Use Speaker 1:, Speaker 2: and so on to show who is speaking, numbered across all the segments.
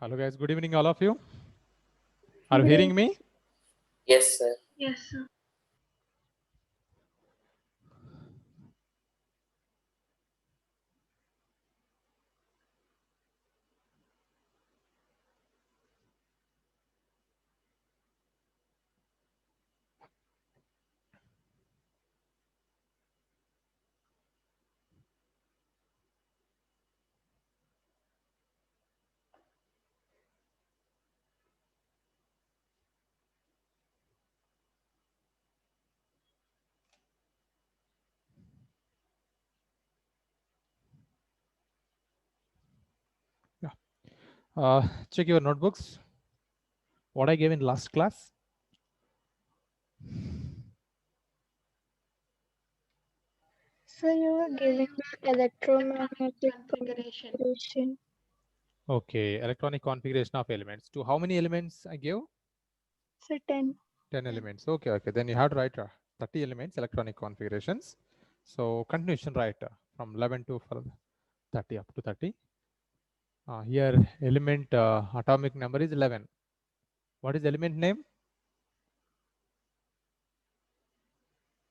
Speaker 1: Hello guys, good evening all of you. Are you hearing me?
Speaker 2: Yes, sir.
Speaker 3: Yes, sir.
Speaker 1: Yeah. Check your notebooks. What I gave in last class.
Speaker 3: So you were giving the electromagnetic configuration.
Speaker 1: Okay, electronic configuration of elements. To how many elements I gave?
Speaker 3: So 10.
Speaker 1: 10 elements. Okay. Then you had to write 30 elements, electronic configurations. So continuation right from 11 to 30 up to 30. Here element atomic number is 11. What is element name?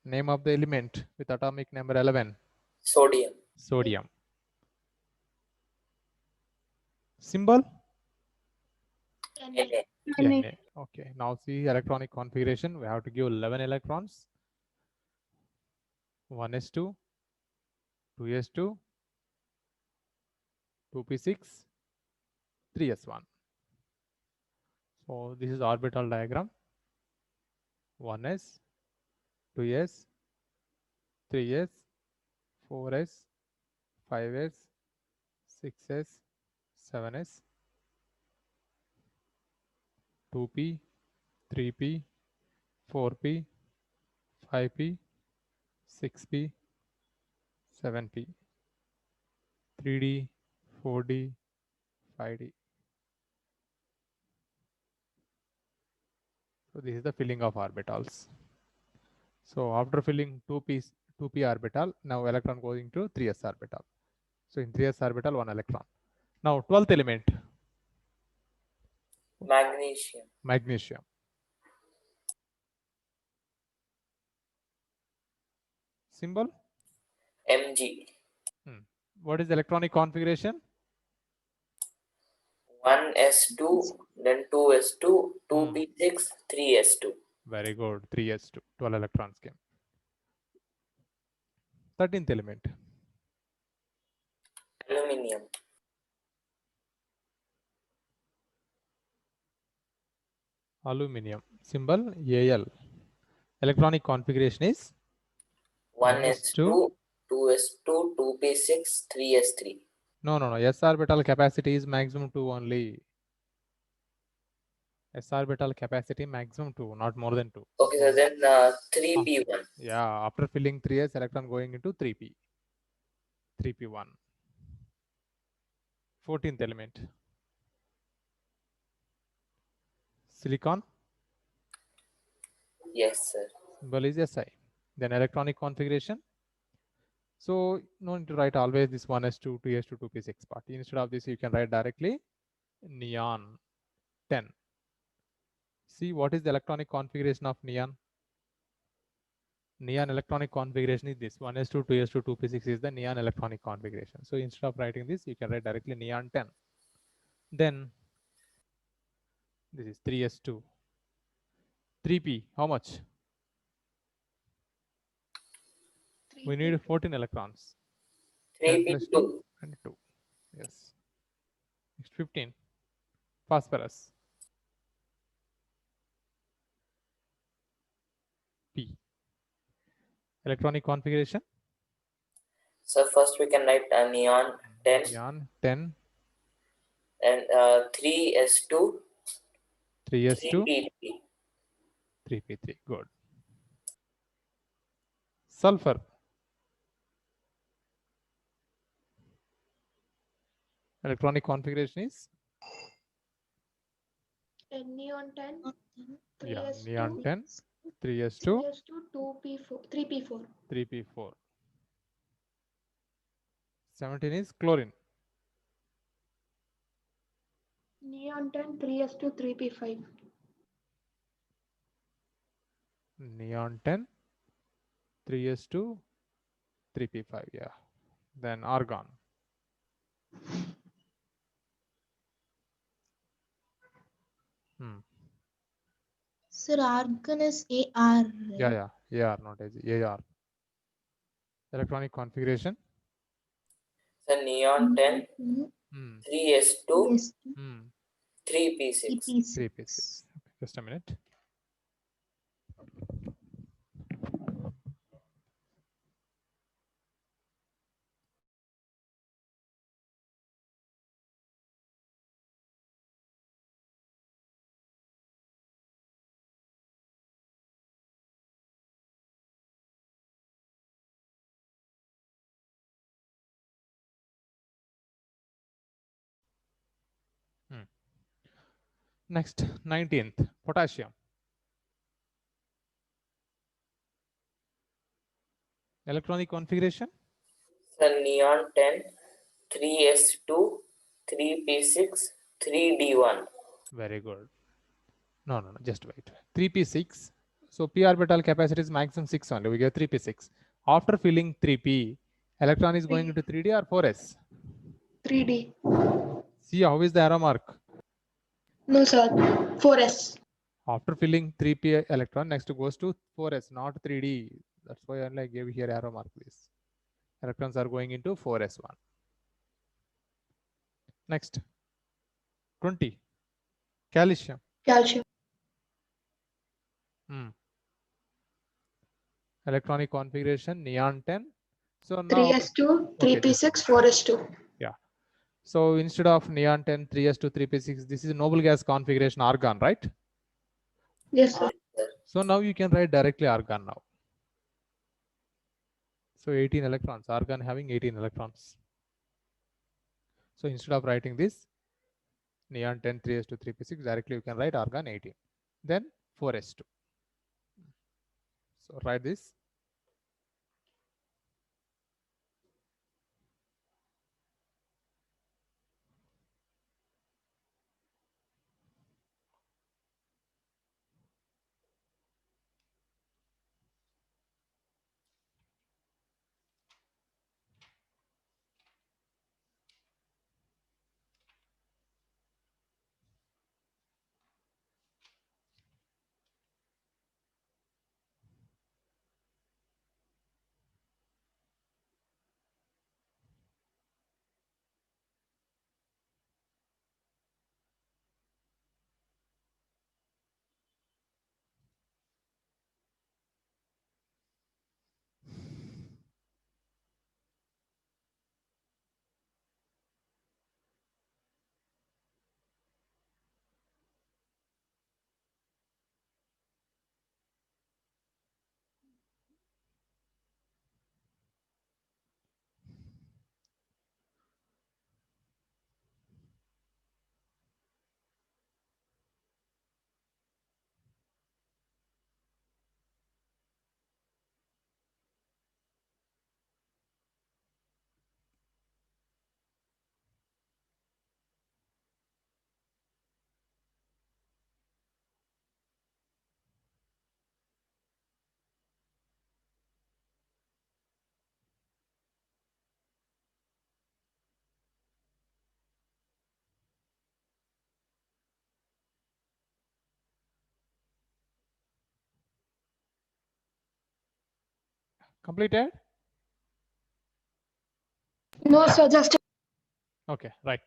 Speaker 1: Name of the element with atomic number 11.
Speaker 2: Sodium.
Speaker 1: Sodium. Symbol?
Speaker 2: Na.
Speaker 1: Na. Okay. Now see electronic configuration. We have to give 11 electrons. 1s2, 2s2, 2p6, 3s1. So this is orbital diagram. 1s, 2s, 3s, 4s, 5s, 6s, 7s, 2p, 3p, 4p, 5p, 6p, 7p, 3d, 4d, 5d. So this is the filling of orbitals. So after filling 2p orbital, now electron going to 3s orbital. So in 3s orbital, 1 electron. Now 12th element.
Speaker 2: Magnesium.
Speaker 1: Magnesium. Symbol?
Speaker 2: Mg.
Speaker 1: What is the electronic configuration?
Speaker 2: 1s2, then 2s2, 2p6, 3s2.
Speaker 1: Very good. 3s2. 12 electrons came. 13th element.
Speaker 2: Aluminium.
Speaker 1: Aluminium. Symbol Al. Electronic configuration is
Speaker 2: 1s2, 2s2, 2p6, 3s3.
Speaker 1: No. S orbital capacity is maximum 2 only. S orbital capacity maximum 2, not more than 2.
Speaker 2: Okay, so then 3p1.
Speaker 1: Yeah, after filling 3s, electron going into 3p. 3p1. 14th element. Silicon.
Speaker 2: Yes, sir.
Speaker 1: Symbol is Si. Then electronic configuration. So no need to write always this 1s2, 2s2, 2p6 part. Instead of this, you can write directly neon 10. See what is the electronic configuration of neon? Neon electronic configuration is this 1s2, 2s2, 2p6 is the neon electronic configuration. So instead of writing this, you can write directly neon 10. Then this is 3s2. 3p, how much? We need 14 electrons. 10 plus 2
Speaker 2: 3p2.
Speaker 1: and 2. Yes. Next 15. Phosphorus. P. Electronic configuration.
Speaker 2: So first we can write neon 10
Speaker 1: Neon 10.
Speaker 2: and 3s2,
Speaker 1: 3s2.
Speaker 2: 3p3.
Speaker 1: 3p3. Good. Sulfur. Electronic configuration is
Speaker 3: Neon 10,
Speaker 1: yeah,
Speaker 3: 3s2,
Speaker 1: neon 10, 3s2,
Speaker 3: 2p4, 3p4.
Speaker 1: 3p4. 17 is chlorine.
Speaker 3: Neon 10, 3s2, 3p5.
Speaker 1: Neon 10, 3s2, 3p5. Yeah. Then argon.
Speaker 4: Sir, argon is AR. Right?
Speaker 1: Yeah, AR, not AG, AR. Electronic configuration.
Speaker 2: So neon 10,
Speaker 1: Hmm.
Speaker 2: 3s2,
Speaker 4: Yes.
Speaker 2: 3p6.
Speaker 1: 3p6. Okay, just a minute. Next, 19th, potassium. Electronic configuration.
Speaker 2: So neon 10, 3s2, 3p6, 3d1.
Speaker 1: Very good. No, just wait. 3p6. So p orbital capacity is maximum 6 only. We get 3p6. After filling 3p, electron is going into 3d or 4s?
Speaker 3: 3d.
Speaker 1: See how is the arrow mark?
Speaker 3: No, sir. 4s.
Speaker 1: After filling 3p electron, next goes to 4s, not 3d. That's why only I gave here arrow mark this. Electrons are going into 4s1. Next, 20. Calcium.
Speaker 3: Calcium.
Speaker 1: Electronic configuration, neon 10. So now,
Speaker 3: 3s2,
Speaker 1: okay,
Speaker 3: 3p6, 4s2.
Speaker 1: yeah. So instead of neon 10, 3s2, 3p6, this is noble gas configuration argon, right?
Speaker 3: Yes, sir.
Speaker 1: So now you can write directly argon now. So 18 electrons, argon having 18 electrons. So instead of writing this neon 10, 3s2, 3p6, directly you can write argon 18. Then 4s2. So write this. Completed?
Speaker 3: No, sir. Just
Speaker 1: Okay, right.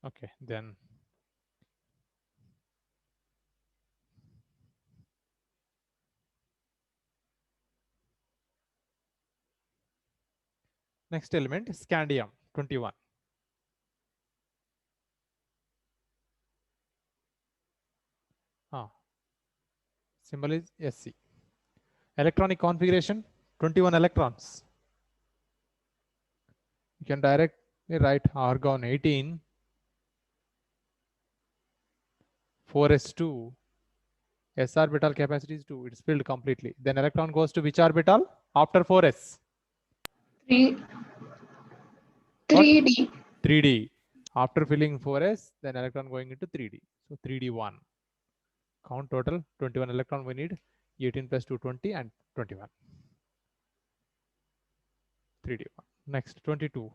Speaker 1: Okay, then next element is scandium 21. Symbol is Sc. Electronic configuration 21 electrons. You can directly write argon 18 4s2 s orbital capacity is 2. It's filled completely. Then electron goes to which orbital after 4s?
Speaker 3: 3D.
Speaker 1: 3d. After filling 4s, then electron going into 3d. So 3d1. Count total 21 electron we need. 18 plus 2 20 and 21. 3d1. Next 22.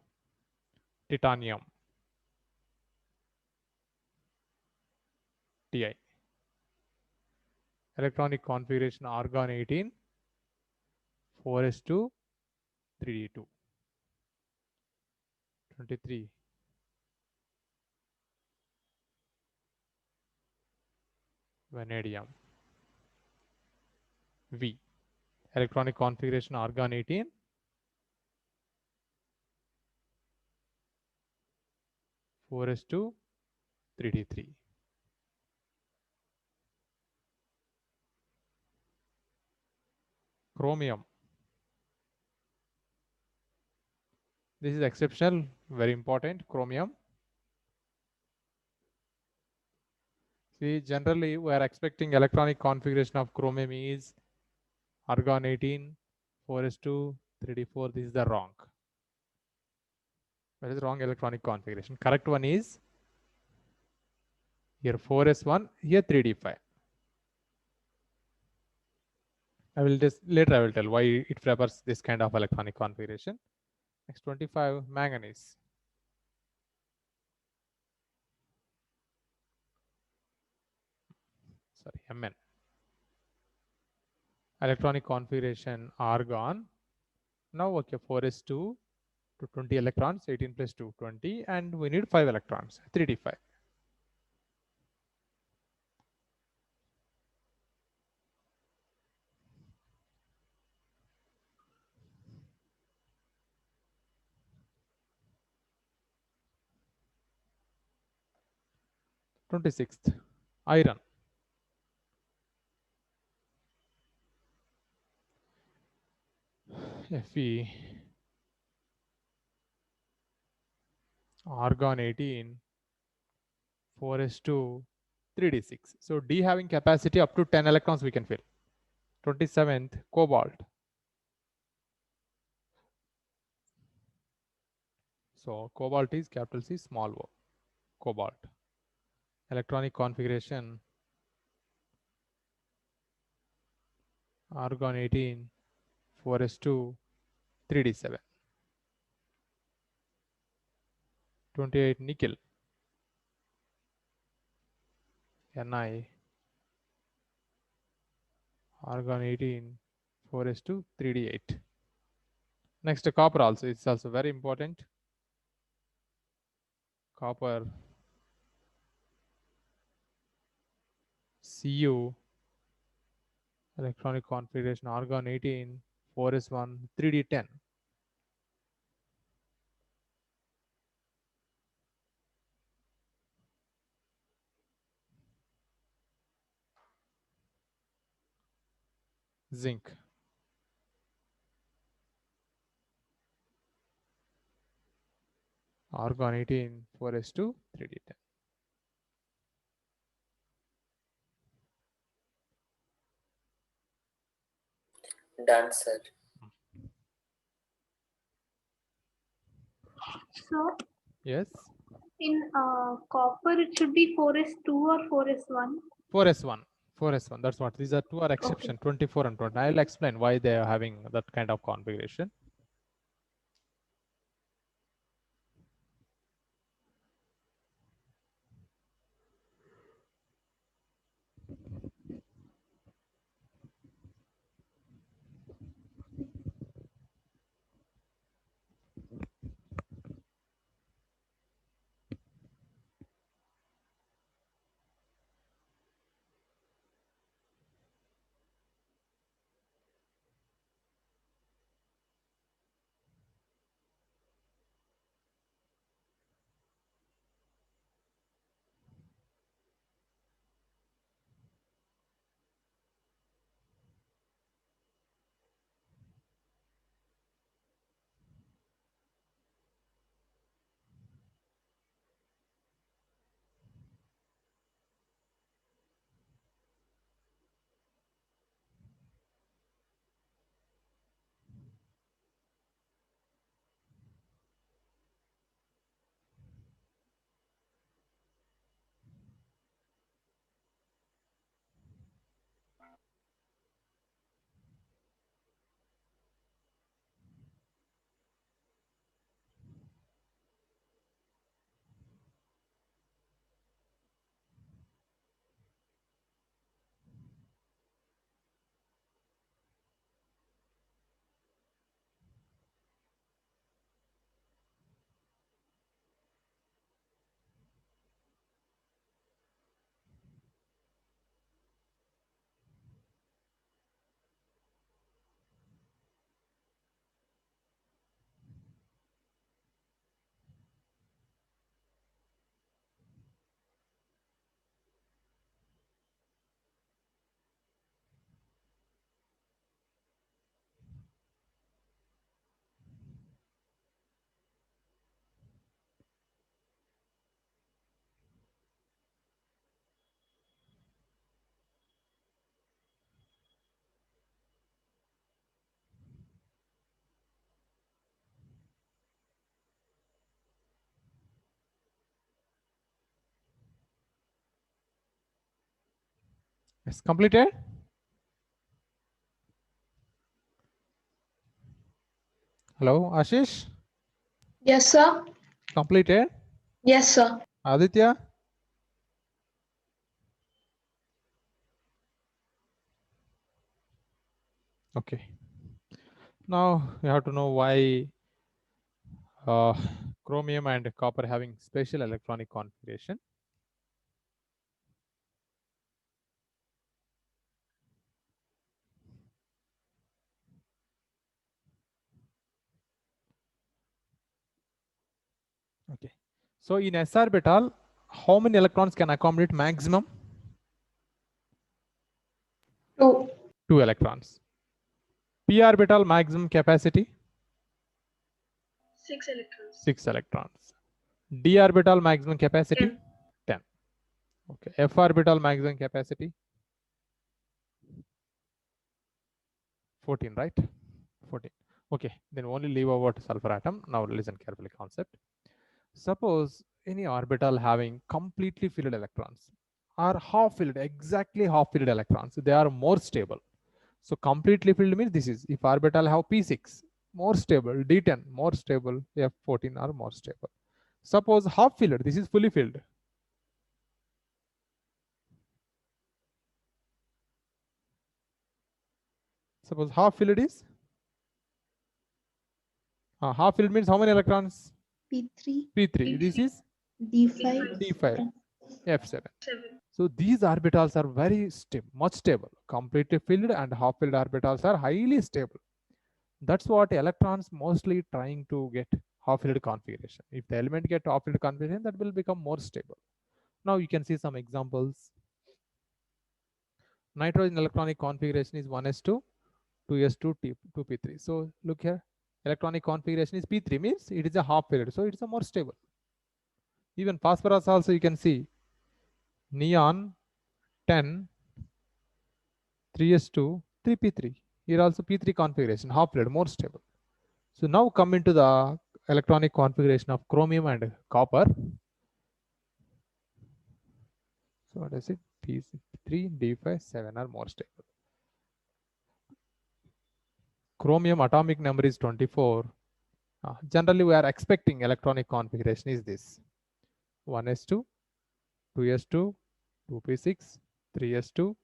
Speaker 1: Titanium. Ti. Electronic configuration argon 18 4s2 3d2. 23. Vanadium. V. Electronic configuration argon 18 4s2 3d3. Chromium. This is exceptional, very important. Chromium. See, generally we are expecting electronic configuration of chromium is argon 18 4s2 3d4. This is the wrong. That is wrong electronic configuration. Correct one is here 4s1, here 3d5. I will just later I will tell why it prefers this kind of electronic configuration. Next 25, manganese. Sorry, Mn. Electronic configuration argon. Now okay, 4s2 to 20 electrons, 18 plus 2 20, and we need 5 electrons, 3d5. Twenty-sixth, iron. Fe argon 18 4s2 3d6. So D having capacity up to 10 electrons we can fill. 27th, cobalt. So cobalt is capital C small o. Cobalt. Electronic configuration argon 18 4s2 3d7. 28, nickel. Ni argon 18 4s2 3d8. Next, copper also. It's also very important. Copper Cu electronic configuration argon 18 4s1 3d10. Zinc argon 18 4s2 3d10.
Speaker 2: Done, sir.
Speaker 5: So
Speaker 1: Yes,
Speaker 5: in copper, it should be 4s2 or 4s1.
Speaker 1: 4s1. 4s1. That's what these are two are exception. 24 and 20. I'll explain why they are having that kind of configuration. Yes, completed. Hello, Ashish.
Speaker 3: Yes, sir.
Speaker 1: Completed.
Speaker 3: Yes, sir.
Speaker 1: Aditya. Okay. Now you have to know why chromium and copper having special electronic configuration. Okay. So in s orbital, how many electrons can accommodate maximum?
Speaker 3: 2.
Speaker 1: 2 electrons. p orbital maximum capacity?
Speaker 5: 6 electrons.
Speaker 1: 6 electrons. d orbital maximum capacity?
Speaker 5: 10.
Speaker 1: 10. Okay. f orbital maximum capacity? 14, right? 14. Okay. Then only leave out sulfur atom. Now listen carefully concept. Suppose any orbital having completely filled electrons or half filled, exactly half filled electrons, they are more stable. So completely filled means this is, if orbital have p6, more stable, d10 more stable, f14 are more stable. Suppose half filled, this is fully filled. Suppose half filled is, half filled means how many electrons?
Speaker 4: P3,
Speaker 1: p3. This is
Speaker 4: D5,
Speaker 1: d5, f7.
Speaker 5: 7.
Speaker 1: So these orbitals are very stable, much stable. Completely filled and half filled orbitals are highly stable. That's what electrons mostly trying to get half filled configuration. If the element get half filled configuration, that will become more stable. Now you can see some examples. Nitrogen electronic configuration is 1s2, 2s2, 2p3. So look here, electronic configuration is p3, means it is a half filled, so it's a more stable. Even phosphorus also you can see, neon 10, 3s2, 3p3. Here also p3 configuration, half filled, more stable. So now come into the electronic configuration of chromium and copper. So what is it? P3, D5, 7 are more stable. Chromium atomic number is 24. Generally, we are expecting electronic configuration is this: 1s2, 2s2, 2p6, 3s2,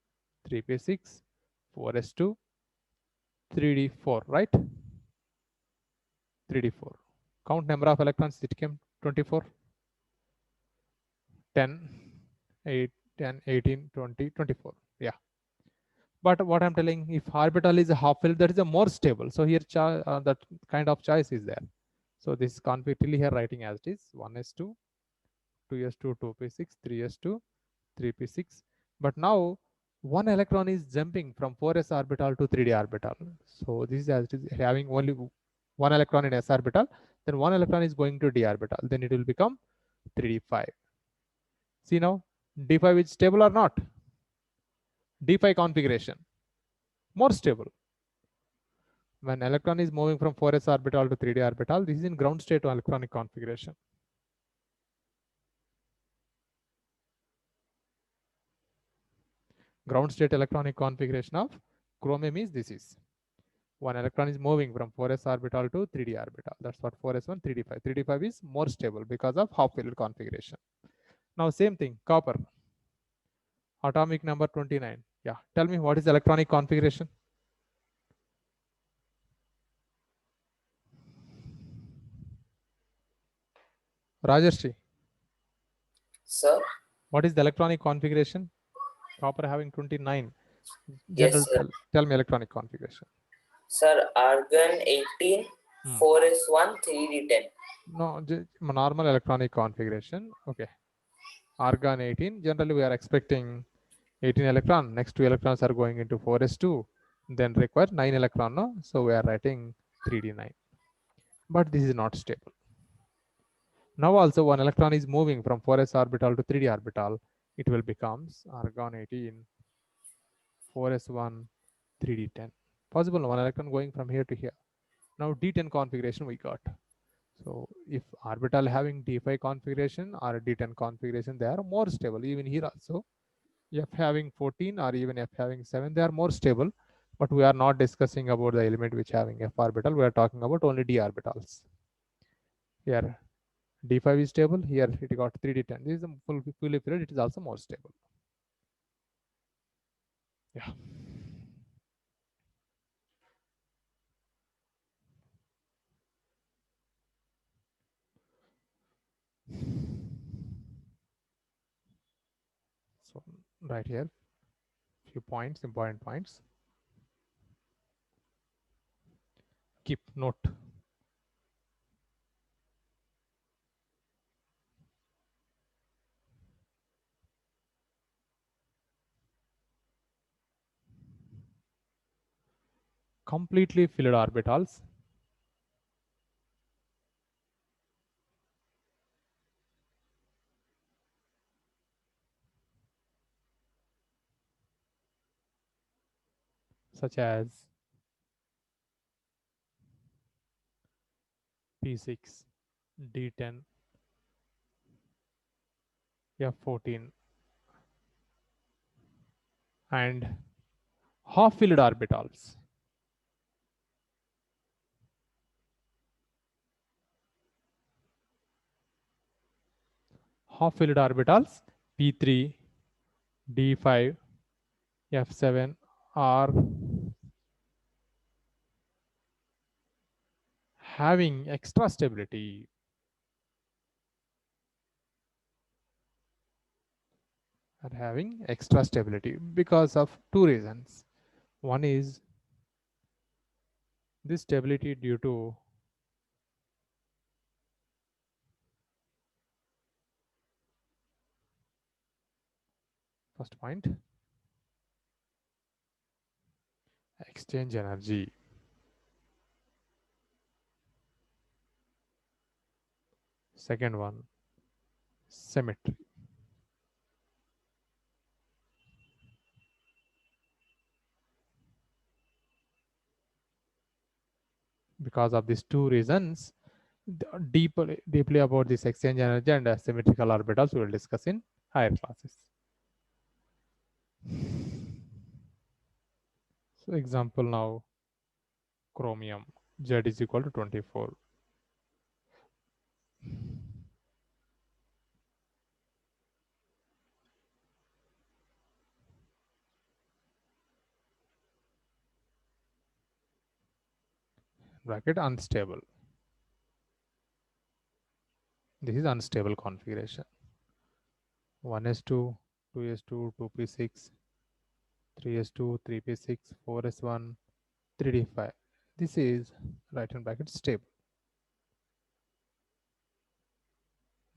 Speaker 1: 3p6, 4s2, 3d4, right? 3d4. Count number of electrons, it came 24. 10, 8, 10, 18, 20, 24. Yeah. But what I'm telling, if orbital is a half filled, that is a more stable. So here that kind of choice is there. So this is conflictly here writing as it is: 1s2, 2s2, 2p6, 3s2, 3p6. But now one electron is jumping from 4s orbital to 3d orbital. So this is as it is, having only one electron in s orbital, then one electron is going to d orbital. Then it will become 3d5. See now, d5 is stable or not? d5 configuration, more stable. When electron is moving from 4s orbital to 3d orbital, this is in ground state electronic configuration. Ground state electronic configuration of chromium is this is. One electron is moving from 4s orbital to 3d orbital. That's what 4s1, 3d5. 3d5 is more stable because of half filled configuration. Now same thing, copper. Atomic number 29. Yeah, tell me what is electronic configuration? Rajarshi.
Speaker 2: Sir?
Speaker 1: What is the electronic configuration? Copper having 29.
Speaker 2: Yes,
Speaker 1: General,
Speaker 2: sir.
Speaker 1: tell me electronic configuration.
Speaker 2: Sir, argon 18, 4s1, 3d10.
Speaker 1: No, normal electronic configuration. Okay. Argon 18. Generally, we are expecting 18 electron. Next 2 electrons are going into 4s2. Then require 9 electron. No? So we are writing 3d9. But this is not stable. Now also one electron is moving from 4s orbital to 3d orbital. It will becomes argon 18, 4s1, 3d10. Possible one electron going from here to here. Now d10 configuration we got. So if orbital having d5 configuration or d10 configuration, they are more stable. Even here also, F having 14 or even F having 7, they are more stable, but we are not discussing about the element which having F orbital. We are talking about only D orbitals. Here D5 is stable, here it got 3D10. This is the fully filled, it is also more stable. Yeah. So right here, few points, important points. Keep note. Completely filled orbitals such as P6, D10, F14, and half-filled orbitals. Half-filled orbitals P3, D5, F7 are having extra stability. Are having extra stability because of two reasons. One is this stability due to first point, exchange energy. Second one, symmetry. Because of these two reasons, deeply about this exchange energy and symmetrical orbitals we will discuss in higher classes. So example now, chromium, Z is equal to 24. Bracket unstable. This is unstable configuration. 1s2, 2s2, 2p6, 3s2, 3p6, 4s1, 3d5. This is right hand bracket stable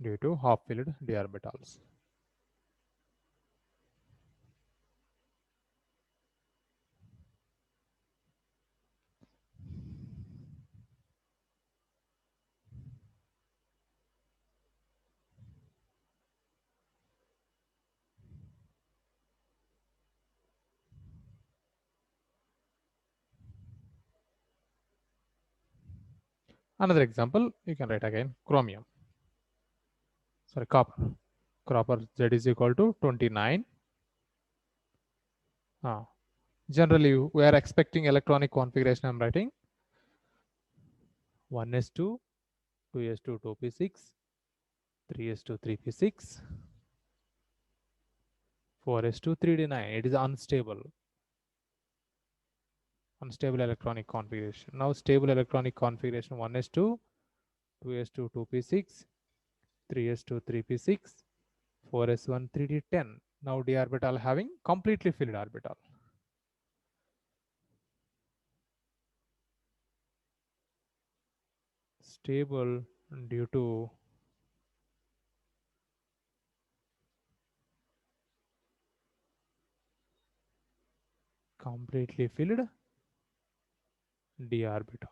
Speaker 1: due to half-filled d orbitals. Another example, you can write again chromium. Sorry, copper. Copper Z is equal to 29. Generally, we are expecting electronic configuration. I'm writing 1s2, 2s2, 2p6, 3s2, 3p6, 4s2, 3d9. It is unstable. Unstable electronic configuration. Now stable electronic configuration 1s2, 2s2, 2p6, 3s2, 3p6, 4s1, 3d10. Now d orbital having completely filled orbital. Stable due to completely filled d orbital.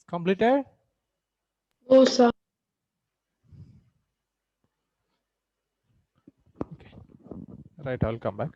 Speaker 1: Completed?
Speaker 3: No, sir.
Speaker 1: Okay. Right, I'll come back.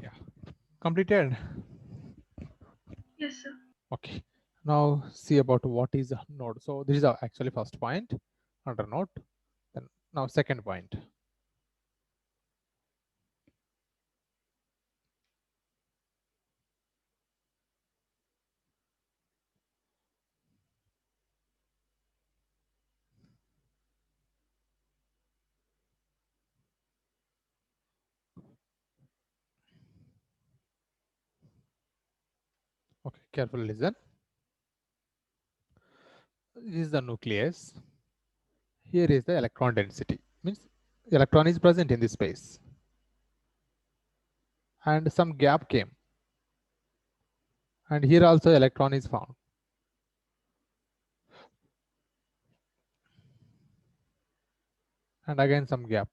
Speaker 1: Yeah. Completed?
Speaker 3: Yes, sir.
Speaker 1: Okay. Now see about what is a node. So this is actually first point under node. Then now second point. Okay, carefully listen. This is the nucleus. Here is the electron density. Means electron is present in this space. And some gap came. And here also electron is found. And again some gap.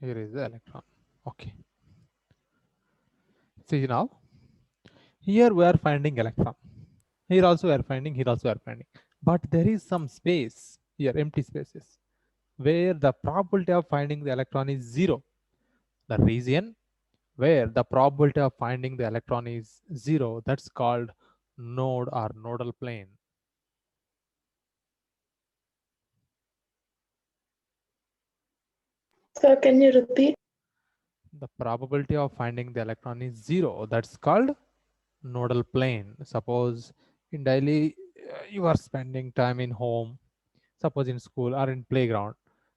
Speaker 1: Here is the electron. Okay. See now, here we are finding electron. Here also we are finding, here also we are finding. But there is some space here, empty spaces, where the probability of finding the electron is 0. The region where the probability of finding the electron is 0, that's called node or nodal plane.
Speaker 3: Sir, can you repeat?
Speaker 1: The probability of finding the electron is 0. That's called nodal plane. Suppose in daily you are spending time in home, suppose in school or in playground,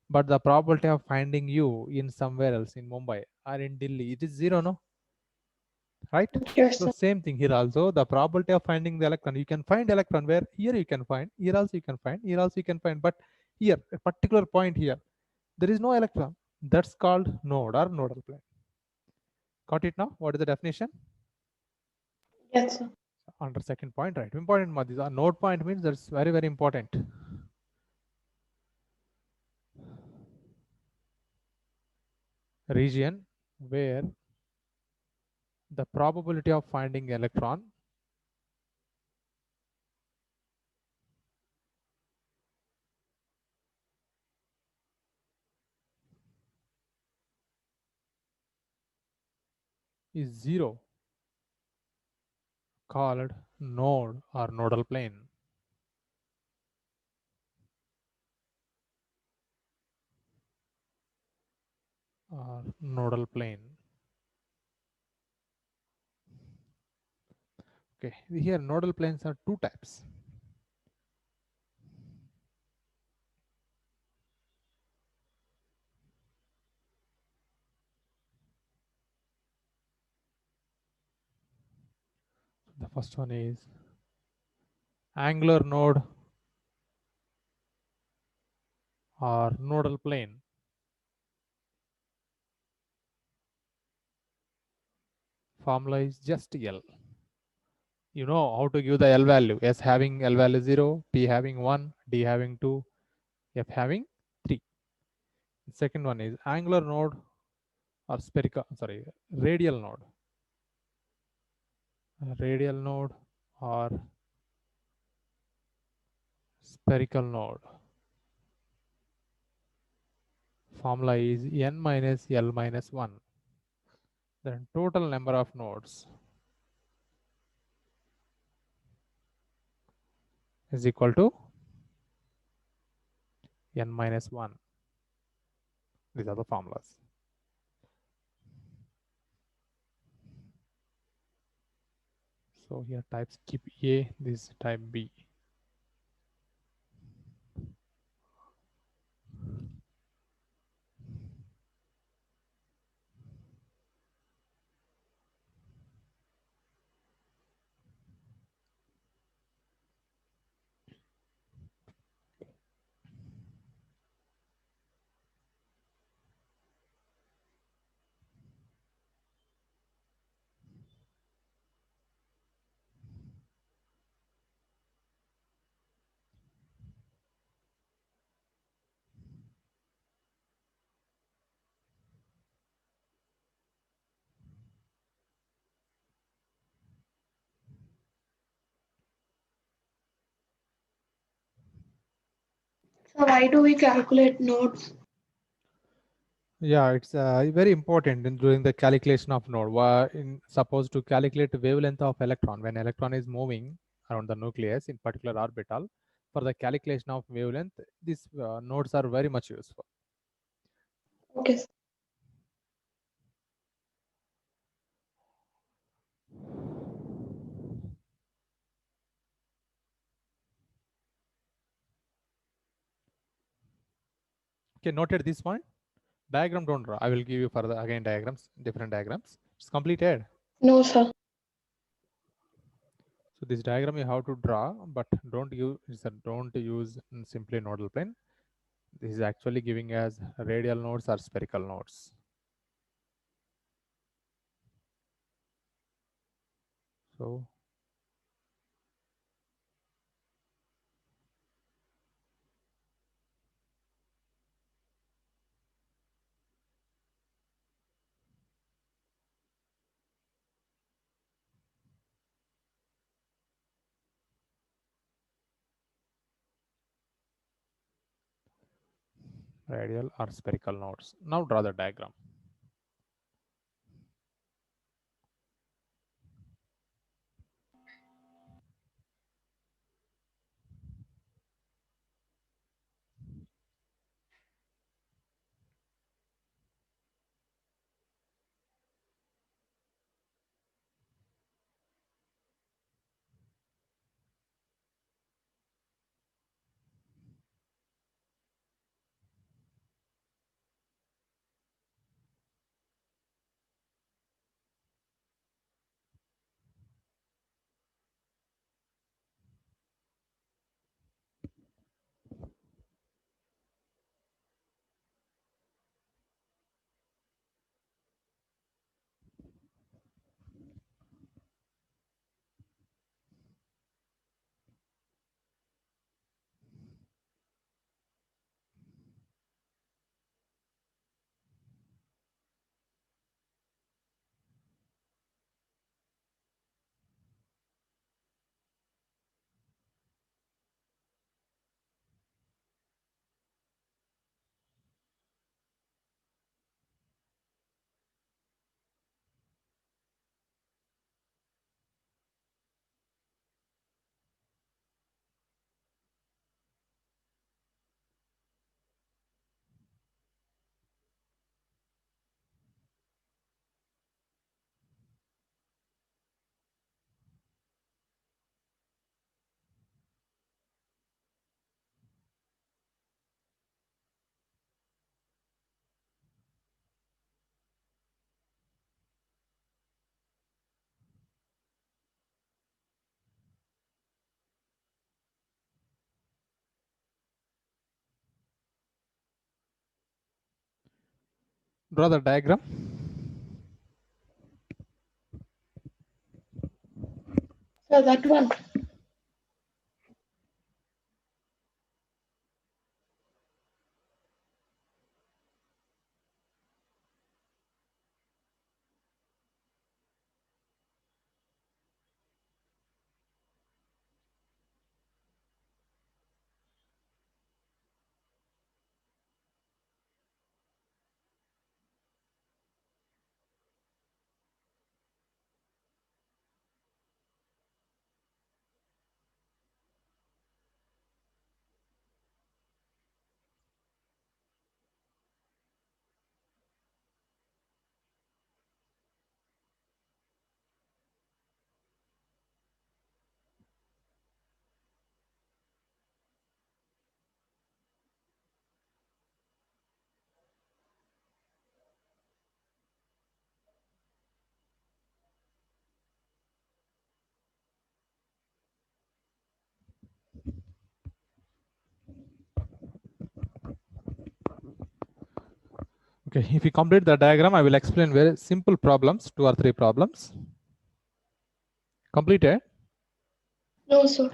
Speaker 1: but the probability of finding you in somewhere else in Mumbai or in Delhi, it is 0, no? Right?
Speaker 3: Yes,
Speaker 1: So
Speaker 3: sir.
Speaker 1: same thing here also, the probability of finding the electron, you can find electron where here you can find, here also you can find, here also you can find, but here a particular point here there is no electron. That's called node or nodal plane. Got it now? What is the definition?
Speaker 3: Yes, sir.
Speaker 1: Under second point, right? Important. These are node point means that's very, very important. Region where the probability of finding electron is 0, called node or nodal plane. Or nodal plane. Okay, here nodal planes are two types. The first one is angular node or nodal plane. Formula is just L. You know how to give the L value. S having L value 0, P having 1, D having 2, F having 3. The second one is angular node or radial node. Radial node or spherical node. Formula is N minus L minus 1. Then total number of nodes is equal to N minus 1. These are the formulas. So here types keep A, this type B.
Speaker 3: So why do we calculate nodes?
Speaker 1: Yeah, it's very important in during the calculation of node. Suppose to calculate wavelength of electron when electron is moving around the nucleus in particular orbital, for the calculation of wavelength, these nodes are very much useful.
Speaker 3: Okay, sir.
Speaker 1: Okay, noted this point. Diagram don't draw. I will give you further again diagrams, different diagrams. It's completed.
Speaker 3: No, sir.
Speaker 1: So this diagram you have to draw, but don't use simply nodal plane. This is actually giving as radial nodes or spherical nodes. So radial or spherical nodes. Now draw the diagram. Draw the diagram.
Speaker 3: So that one.
Speaker 1: Okay, if you complete the diagram, I will explain very simple problems, 2 or 3 problems. Completed?
Speaker 3: No, sir.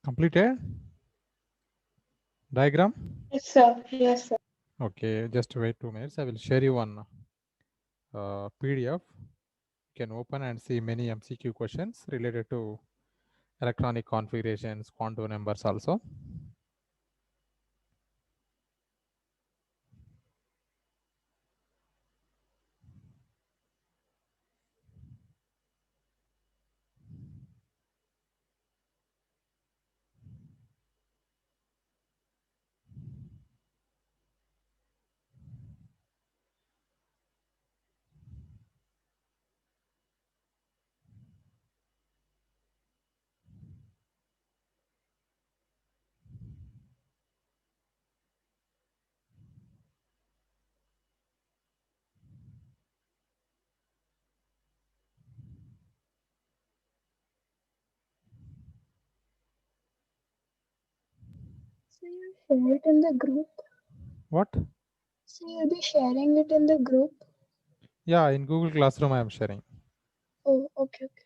Speaker 1: Completed? Diagram?
Speaker 3: Yes, sir. Yes, sir.
Speaker 1: Okay, just wait 2 minutes. I will share you one PDF. You can open and see many MCQ questions related to electronic configurations, quantum numbers also.
Speaker 3: So you share it in the group.
Speaker 1: What?
Speaker 3: So you'll be sharing it in the group.
Speaker 1: Yeah, in Google Classroom I am sharing.
Speaker 3: Oh, okay, okay.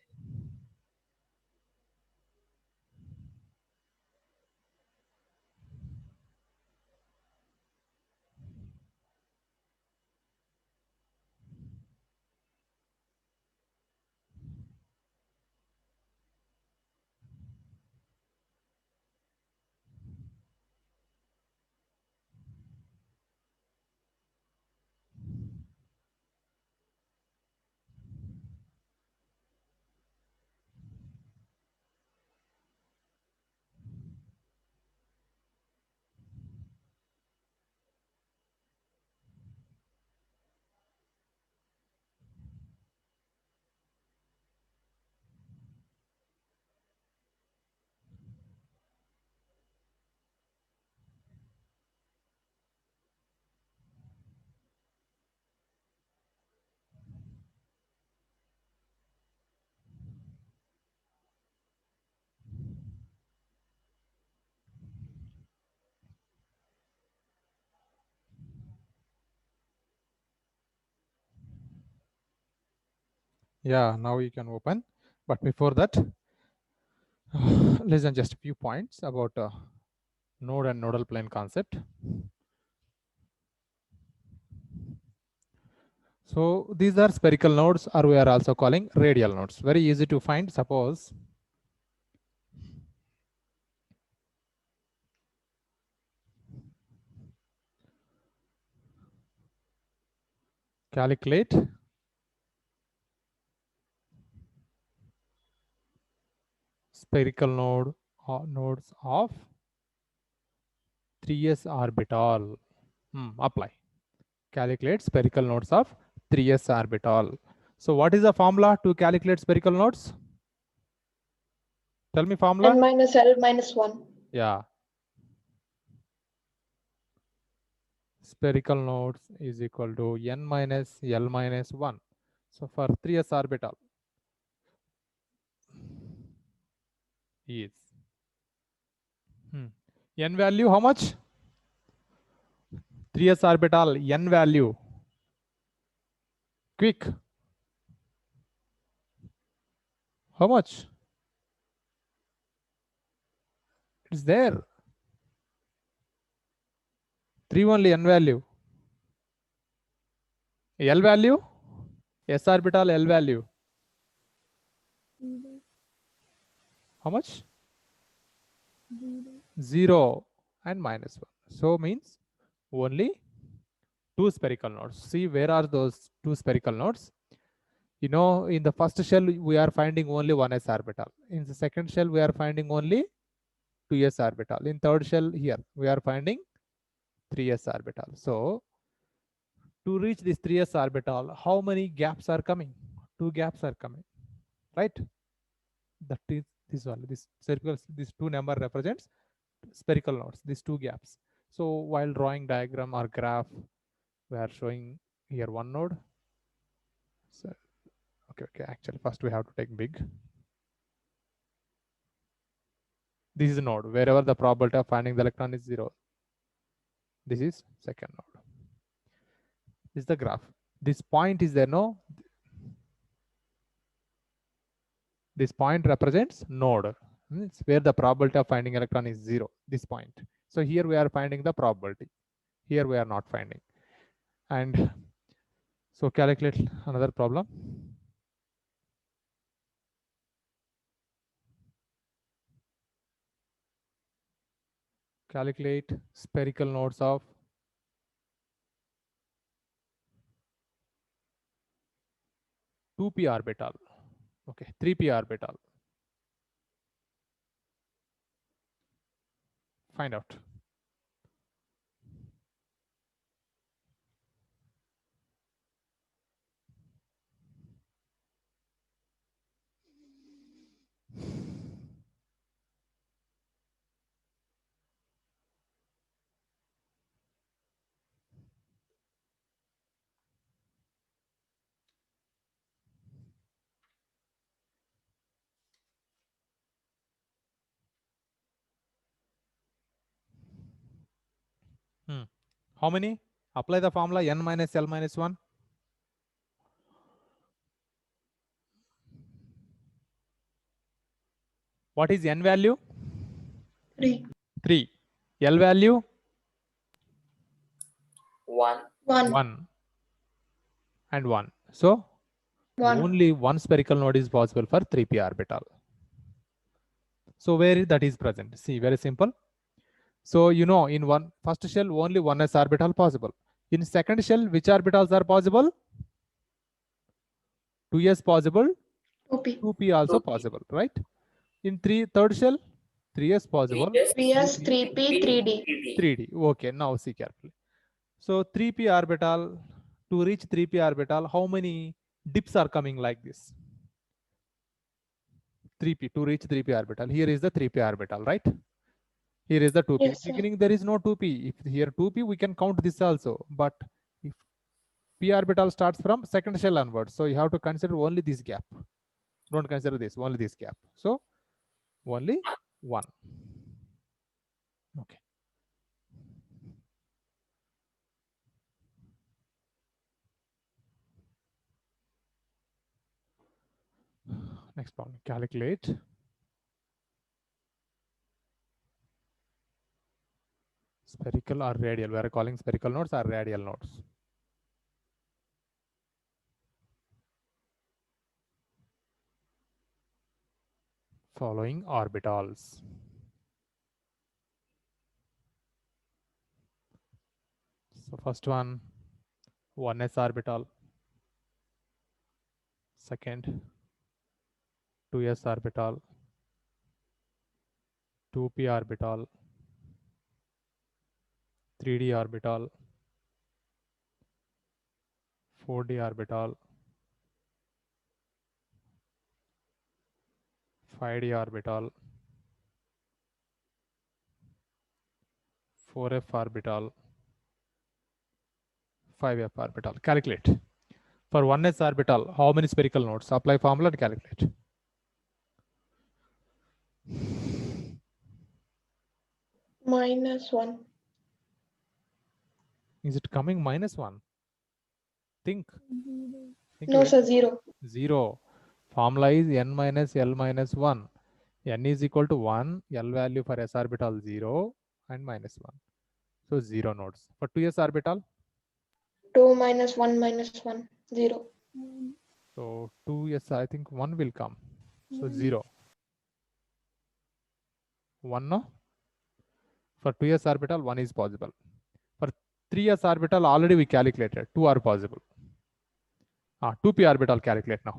Speaker 1: Yeah, now you can open. But before that, listen just a few points about node and nodal plane concept. So these are spherical nodes, or we are also calling radial nodes. Very easy to find. Suppose calculate spherical node or nodes of 3s orbital. Apply. Calculate spherical nodes of 3s orbital. So what is the formula to calculate spherical nodes? Tell me formula.
Speaker 3: N minus L minus 1.
Speaker 1: Yeah. Spherical nodes is equal to n minus L minus 1. So for 3s orbital is n value how much? 3s orbital n value. Quick. How much? It's there. 3 only n value. L value? S orbital L value. How much? 0 and minus 1. So means only 2 spherical nodes. See, where are those 2 spherical nodes? You know, in the first shell, we are finding only 1s orbital. In the second shell, we are finding only 2s orbital. In third shell here, we are finding 3s orbital. So to reach this 3s orbital, how many gaps are coming? 2 gaps are coming, right? That is this one. This circle, this 2 number represents spherical nodes, these 2 gaps. So while drawing diagram or graph, we are showing here one node. So okay, actually first we have to take big. This is a node wherever the probability of finding the electron is 0. This is second node. This is the graph. This point is there, no? This point represents node. It's where the probability of finding electron is 0, this point. So here we are finding the probability. Here we are not finding. And so calculate another problem. Calculate spherical nodes of two p orbital. Okay, 3p orbital. Find out. How many? Apply the formula n minus L minus 1. What is n value?
Speaker 3: 3.
Speaker 1: 3. L value?
Speaker 2: 1.
Speaker 3: 1.
Speaker 1: 1 and 1. So
Speaker 3: 1.
Speaker 1: only one spherical node is possible for 3p orbital. So where that is present? See, very simple. So you know, in first shell only 1s orbital possible. In second shell, which orbitals are possible? 2s possible,
Speaker 3: 2p.
Speaker 1: 2p also
Speaker 2: 2p.
Speaker 1: possible, right? In third shell, 3s possible,
Speaker 3: 3s, 3p, 3d.
Speaker 1: 3d. Okay, now see carefully. So 3p orbital, to reach 3p orbital, how many dips are coming like this? 3p, to reach 3p orbital. Here is the 3p orbital, right? Here is the 2p.
Speaker 3: Yes, sir.
Speaker 1: Beginning there is no 2p. If here 2p, we can count this also. But if p orbital starts from second shell onwards, so you have to consider only this gap. Don't consider this, only this gap. So only 1. Okay. Next problem. Calculate spherical or radial. We are calling spherical nodes or radial nodes. Following orbitals. So first one, 1s orbital. Second, 2s orbital. 2p orbital. 3d orbital. 4d orbital. 5d orbital. 4f orbital. 5f orbital. Calculate. For 1s orbital, how many spherical nodes? Apply formula and calculate.
Speaker 3: -1.
Speaker 1: Is it coming -1? Think. Think
Speaker 3: No,
Speaker 1: very-
Speaker 3: sir, 0.
Speaker 1: 0. Formula is n minus L minus 1. N is equal to 1. L value for s orbital 0 and -1. So 0 nodes. For 2s orbital,
Speaker 3: 2 minus 1 minus 1. 0.
Speaker 1: so 2s, I think 1 will come. So 0. 1 no? For 2s orbital, 1 is possible. For 3s orbital, already we calculated. 2 are possible. 2p orbital calculate now.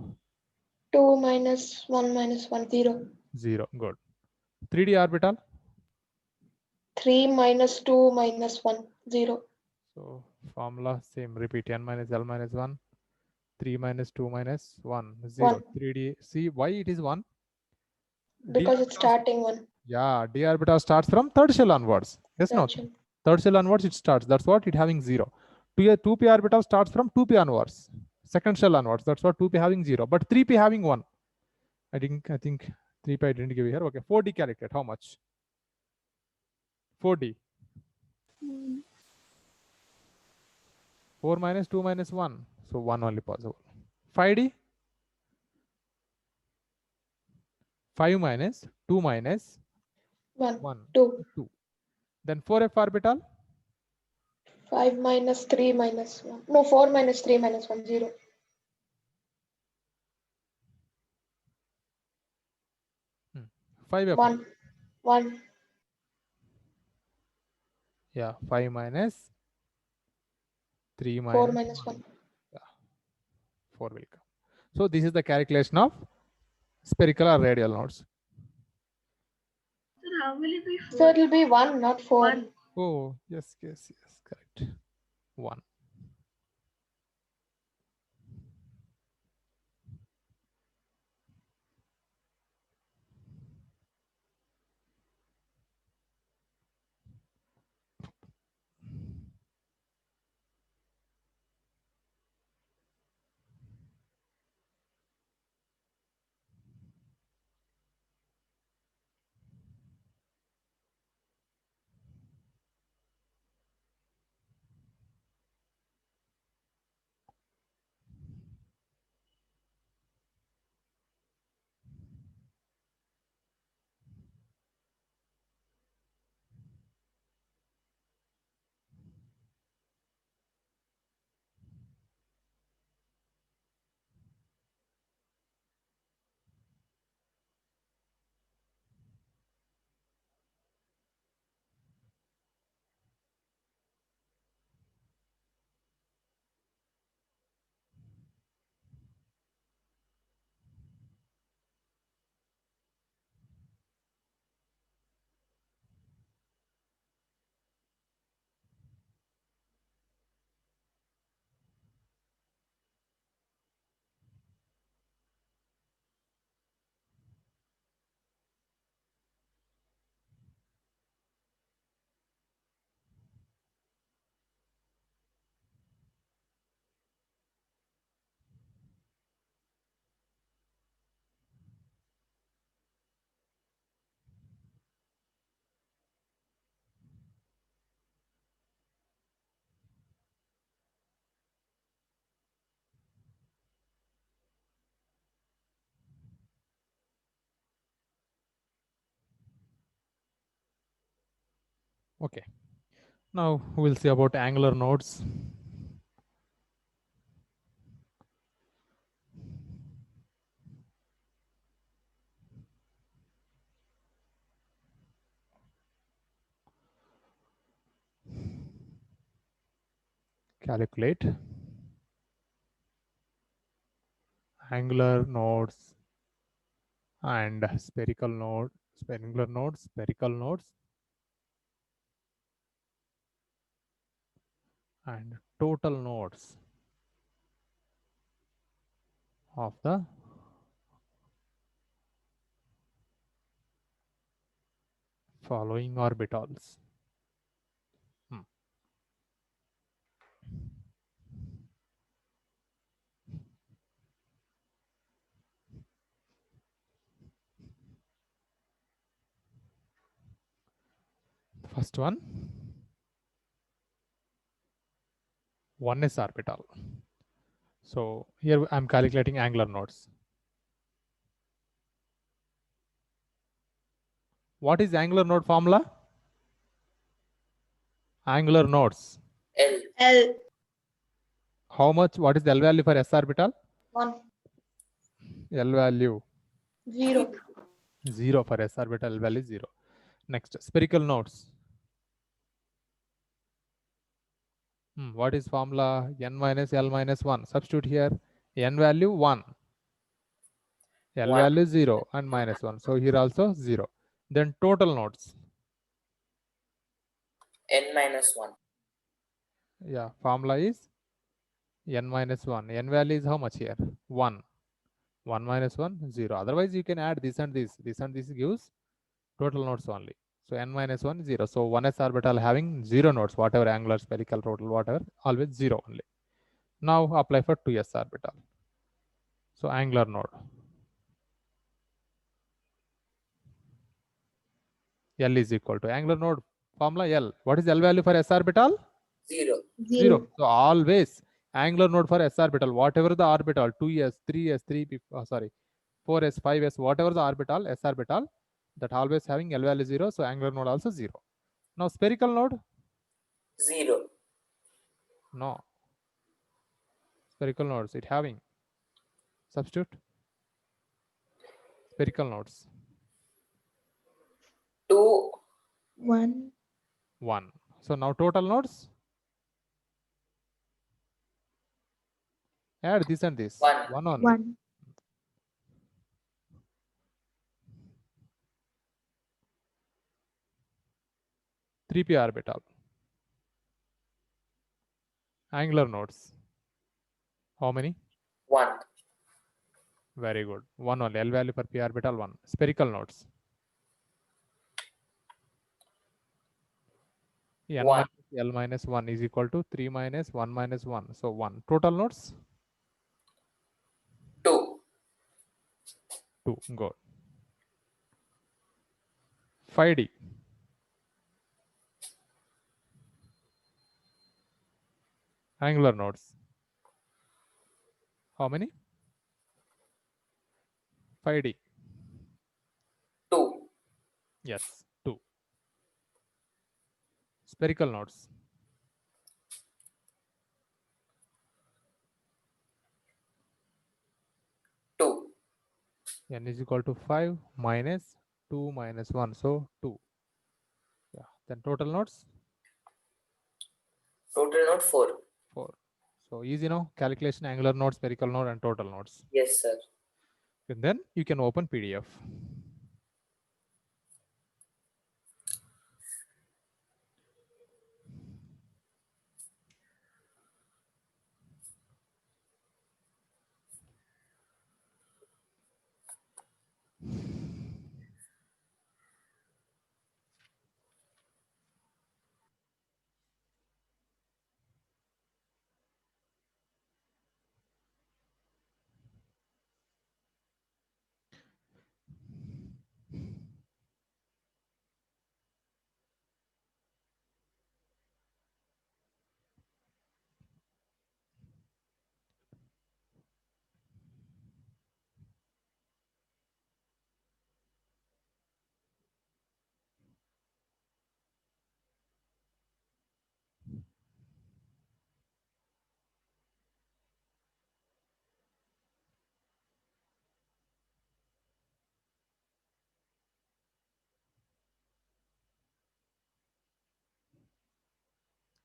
Speaker 3: 2 minus 1 minus 1. 0.
Speaker 1: 0. Good. 3d orbital.
Speaker 3: 3 minus 2 minus 1. 0.
Speaker 1: So formula same. Repeat. N minus L minus 1. 3 minus 2 minus 1. 0.
Speaker 3: 1.
Speaker 1: 3d. See why it is 1?
Speaker 3: Because it's starting 1.
Speaker 1: Yeah, d orbital starts from third shell onwards. Yes, no.
Speaker 3: Gotcha.
Speaker 1: Third shell onwards it starts. That's what it having 0. 2p orbital starts from 2p onwards. Second shell onwards. That's what 2p having 0. But 3p having 1. I think 3p I didn't give you here. Okay, 4d calculate. How much? 4d. 4 minus 2 minus 1. So 1 only possible. 5d. 5 minus 2 minus
Speaker 3: 1,
Speaker 1: 1,
Speaker 3: 2.
Speaker 1: 2. Then 4f orbital,
Speaker 3: 5 minus 3 minus 1. No, 4 minus 3 minus 1, 0.
Speaker 1: 5f.
Speaker 3: 1, 1.
Speaker 1: Yeah, 5 minus 3 minus
Speaker 3: 4 minus 1.
Speaker 1: 4 will come. So this is the calculation of spherical or radial nodes.
Speaker 5: Sir, how will it be
Speaker 3: So
Speaker 5: 4?
Speaker 3: it will be 1, not 4.
Speaker 5: 1.
Speaker 1: Oh, yes, correct. 1. Okay. Now we'll see about angular nodes. Calculate angular nodes and spherical nodes, spherical nodes, and total nodes of the following orbitals. First one, 1s orbital. So here I'm calculating angular nodes. What is angular node formula? Angular nodes.
Speaker 2: L.
Speaker 3: L.
Speaker 1: How much? What is the L value for s orbital?
Speaker 3: 1,
Speaker 1: L value
Speaker 3: 0.
Speaker 1: 0 for s orbital. L value 0. Next, spherical nodes. What is formula? N minus L minus 1. Substitute here. N value 1. L
Speaker 2: 1.
Speaker 1: value 0 and minus 1. So here also 0. Then total nodes.
Speaker 2: N minus 1.
Speaker 1: Yeah, formula is N minus 1. N value is how much here? 1. 1 minus 1, 0. Otherwise, you can add this and this. This and this gives total nodes only. So n minus 1, 0. So 1s orbital having 0 nodes, whatever angular, spherical, total, whatever, always 0 only. Now apply for 2s orbital. So angular node. L is equal to angular node formula L. What is L value for s orbital?
Speaker 2: 0.
Speaker 1: 0. So always angular node for s orbital, whatever the orbital, 2s, 3s, 3p, 4s, 5s, whatever the orbital, s orbital, that always having L value 0, so angular node also 0. Now spherical node,
Speaker 2: 0.
Speaker 1: no. Spherical nodes, it having, substitute, spherical nodes,
Speaker 2: 2.
Speaker 4: 1.
Speaker 1: 1. So now total nodes, add this and this,
Speaker 2: 1.
Speaker 1: 1 only.
Speaker 4: 1.
Speaker 1: 3p orbital. Angular nodes. How many?
Speaker 2: 1.
Speaker 1: Very good. 1 only. L value for p orbital 1. Spherical nodes. N
Speaker 2: 1.
Speaker 1: minus L minus 1 is equal to 3 minus 1 minus 1. So 1. Total nodes?
Speaker 2: 2.
Speaker 1: 2. Good. 5D. Angular nodes. How many? 5D.
Speaker 2: 2.
Speaker 1: Yes, 2. Spherical nodes. N is equal to 5 minus 2 minus 1. So 2. Yeah. Then total nodes?
Speaker 2: Total node 4.
Speaker 1: 4. So easy now. Calculation, angular node, spherical node, and total nodes.
Speaker 2: Yes, sir.
Speaker 1: And then you can open PDF.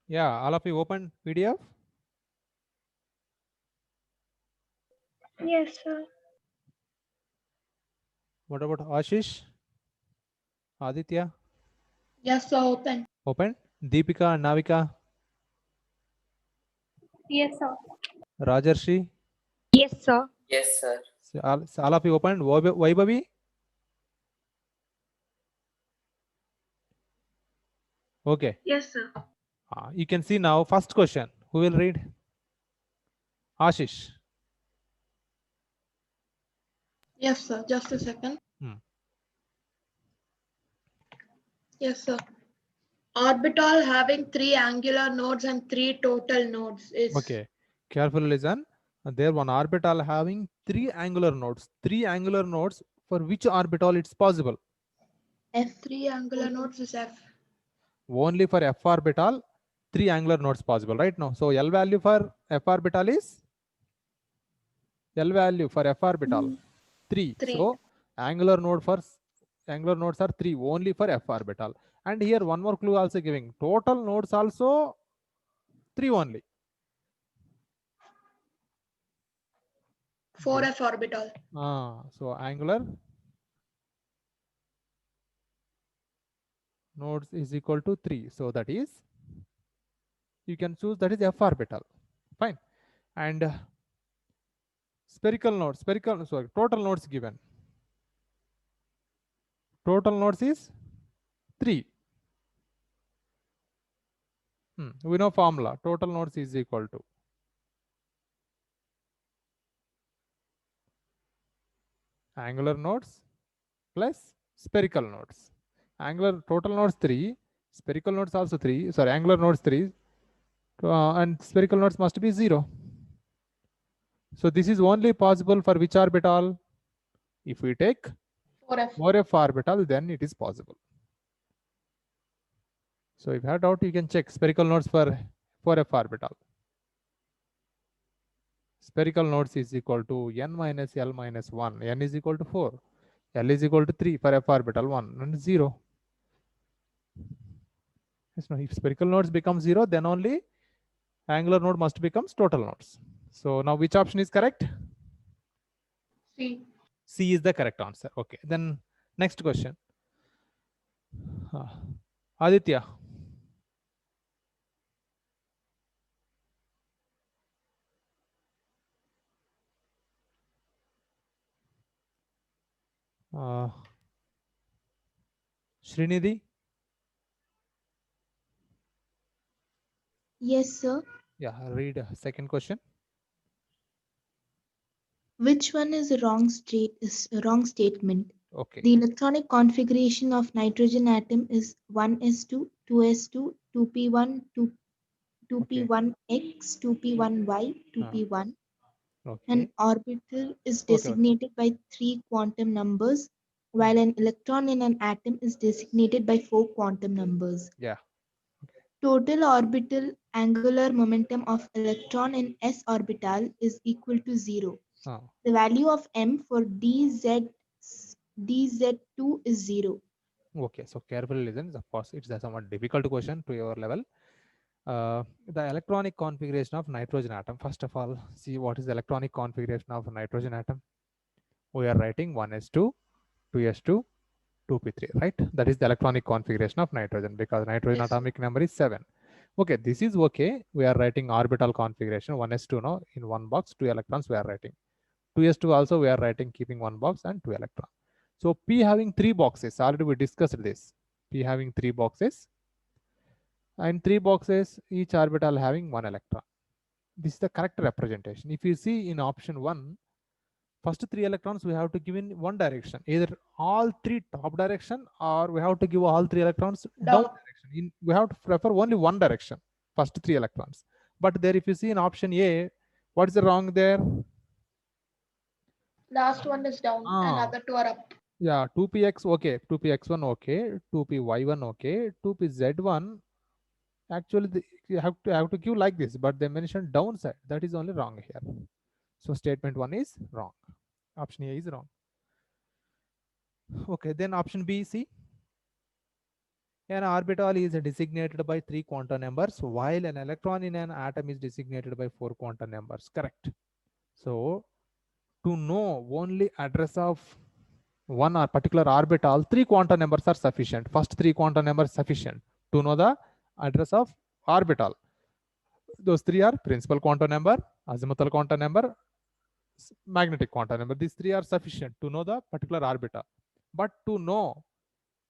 Speaker 1: Yeah, all of you open PDF?
Speaker 5: Yes, sir.
Speaker 1: What about Ashish? Aditya?
Speaker 3: Yes, sir, open.
Speaker 1: Open. Deepika and Navika?
Speaker 5: Yes, sir.
Speaker 1: Rajarshi?
Speaker 6: Yes, sir.
Speaker 2: Yes, sir.
Speaker 1: So all of you open. Vaibhavi? Okay.
Speaker 3: Yes, sir.
Speaker 1: You can see now. First question. Who will read? Ashish.
Speaker 3: Yes, sir. Just a second.
Speaker 1: Hmm.
Speaker 3: Yes, sir. Orbital having 3 angular nodes and 3 total nodes is
Speaker 1: Okay. Carefully listen. There one orbital having 3 angular nodes. 3 angular nodes for which orbital it's possible?
Speaker 4: F.
Speaker 3: 3 angular nodes is F.
Speaker 1: Only for F orbital, 3 angular nodes possible, right? Now, so L value for F orbital is? L value for F orbital 3.
Speaker 3: 3.
Speaker 1: So angular nodes are 3 only for F orbital. And here one more clue also giving. Total nodes also 3 only.
Speaker 3: 4F orbital.
Speaker 1: So angular nodes is equal to 3. So that is, you can choose that is F orbital. Fine. And total nodes given. Total nodes is 3. We know formula. Total nodes is equal to angular nodes plus spherical nodes. Angular total nodes 3, spherical nodes also 3. Sorry, angular nodes 3, and spherical nodes must be 0. So this is only possible for which orbital? If we take
Speaker 3: 4f.
Speaker 1: 4f orbital, then it is possible. So if you have doubt, you can check spherical nodes for 4f orbital. Spherical nodes is equal to n minus L minus 1. N is equal to 4. L is equal to 3 for f orbital 1 and 0. Yes, no, if spherical nodes become 0, then only angular node must become total nodes. So now which option is correct?
Speaker 3: C.
Speaker 1: C is the correct answer. Okay, then next question. Aditya. Srinidhi.
Speaker 4: Yes, sir.
Speaker 1: Yeah, read second question.
Speaker 4: Which one is a wrong statement?
Speaker 1: Okay.
Speaker 4: The electronic configuration of nitrogen atom is 1s2, 2s2, 2p1, 2p1x, 2p1y, 2p1.
Speaker 1: Okay.
Speaker 4: An orbital is
Speaker 1: Okay.
Speaker 4: designated by 3 quantum numbers, while an electron in an atom is designated by 4 quantum numbers.
Speaker 1: Yeah.
Speaker 4: Total orbital angular momentum of electron in s orbital is equal to 0. The value of m for dz2 is 0.
Speaker 1: Okay, so carefully listen. Of course, it's a somewhat difficult question to your level. The electronic configuration of nitrogen atom. First of all, see what is the electronic configuration of nitrogen atom. We are writing 1s2, 2s2, 2p3, right? That is the electronic configuration of nitrogen, because nitrogen
Speaker 3: Yes.
Speaker 1: atomic number is 7. Okay, this is okay. We are writing orbital configuration 1s2 now in one box, 2 electrons we are writing. 2s2 also we are writing keeping one box and 2 electrons. So P having 3 boxes, already we discussed this. P having 3 boxes, and 3 boxes, each orbital having 1 electron. This is the correct representation. If you see in option 1, first 3 electrons we have to give in one direction, either all 3 top direction, or we have to give all 3 electrons down direction. We have to prefer only one direction, first 3 electrons. But there, if you see in option A, what is the wrong there?
Speaker 3: Last one is down and other two are up.
Speaker 1: Yeah, 2px okay, 2px1 okay, 2py1 okay, 2pz1. Actually, you have to give like this, but they mentioned downside. That is only wrong here. So statement 1 is wrong. Option A is wrong. Okay, then option B, see. An orbital is designated by 3 quantum numbers, while an electron in an atom is designated by 4 quantum numbers. Correct. So to know only address of one or particular orbital, 3 quantum numbers are sufficient. First 3 quantum numbers sufficient to know the address of orbital. Those 3 are principal quantum number, azimuthal quantum number, magnetic quantum number. These 3 are sufficient to know the particular orbital. But to know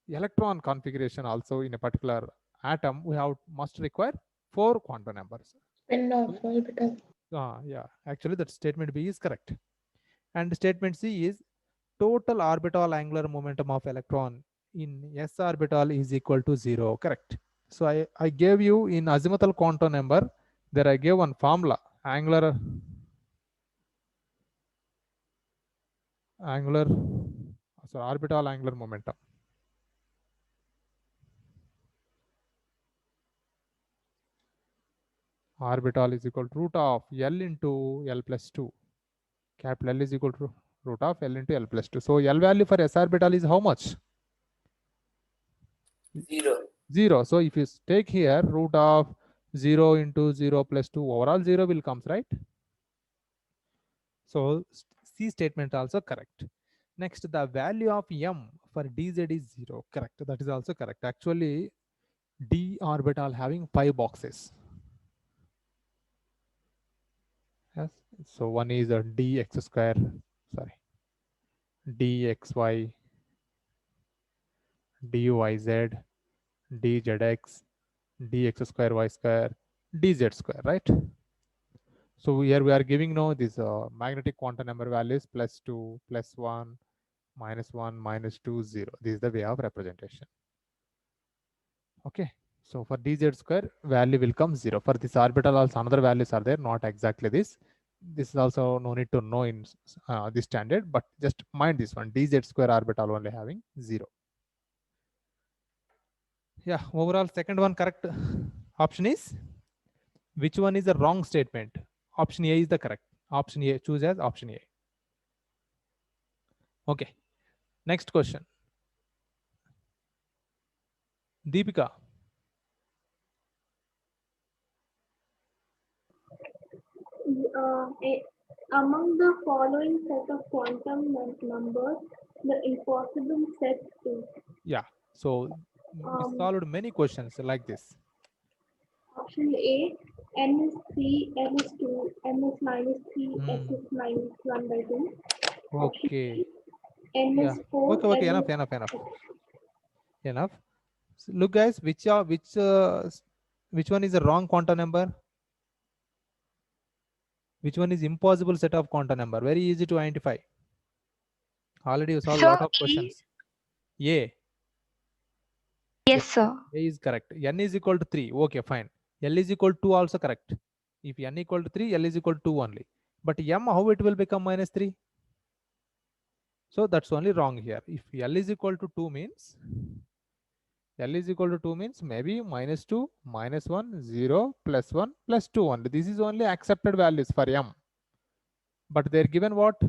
Speaker 1: electron configuration also in a particular atom, we must require 4 quantum numbers.
Speaker 3: Spin of orbital.
Speaker 1: Yeah, actually that statement B is correct. And statement C is total orbital angular momentum of electron in s orbital is equal to 0. Correct. So I gave you in azimuthal quantum number, there I gave one formula, orbital angular momentum. Orbital is equal to root of L into L plus 2. Capital L is equal to root of L into L plus 2. So L value for s orbital is how much?
Speaker 2: 0.
Speaker 1: 0. So if you take here root of 0 into 0 plus 2, overall 0 will comes, right? So C statement also correct. Next, the value of m for dz is 0. Correct. That is also correct. Actually, d orbital having 5 boxes. Yes. So one is a dx square, sorry, dxy, dyz, dzx, dx square y square, dz square, right? So here we are giving now this magnetic quantum number values +2, +1, -1, -2, 0. This is the way of representation. Okay. So for dz square, value will come 0. For this orbital also another values are there, not exactly this. This is also no need to know in this standard, but just mind this one, dz square orbital only having 0. Yeah, overall second one correct option is, which one is the wrong statement? Option A is the correct. Option A, choose as option A. Okay, next question. Deepika.
Speaker 5: Among the following set of quantum numbers, the impossible set is.
Speaker 1: Yeah, so we solved many questions like this.
Speaker 5: Option A, n is 3, n is 2, n is minus 3, s is minus 1 by 2.
Speaker 1: Okay.
Speaker 5: N is 4.
Speaker 1: Okay, enough. So look guys, which one is the wrong quantum number? Which one is impossible set of quantum number? Very easy to identify. Already you solved a lot of questions. A.
Speaker 6: Yes, sir.
Speaker 1: A is correct. N is equal to 3. Okay, fine. L is equal to 2 also correct. If n equal to 3, L is equal to 2 only. But m, how it will become minus 3? So that's only wrong here. If L is equal to 2 means, maybe minus 2, minus 1, 0, plus 1, plus 2 only. This is only accepted values for m. But they're given what?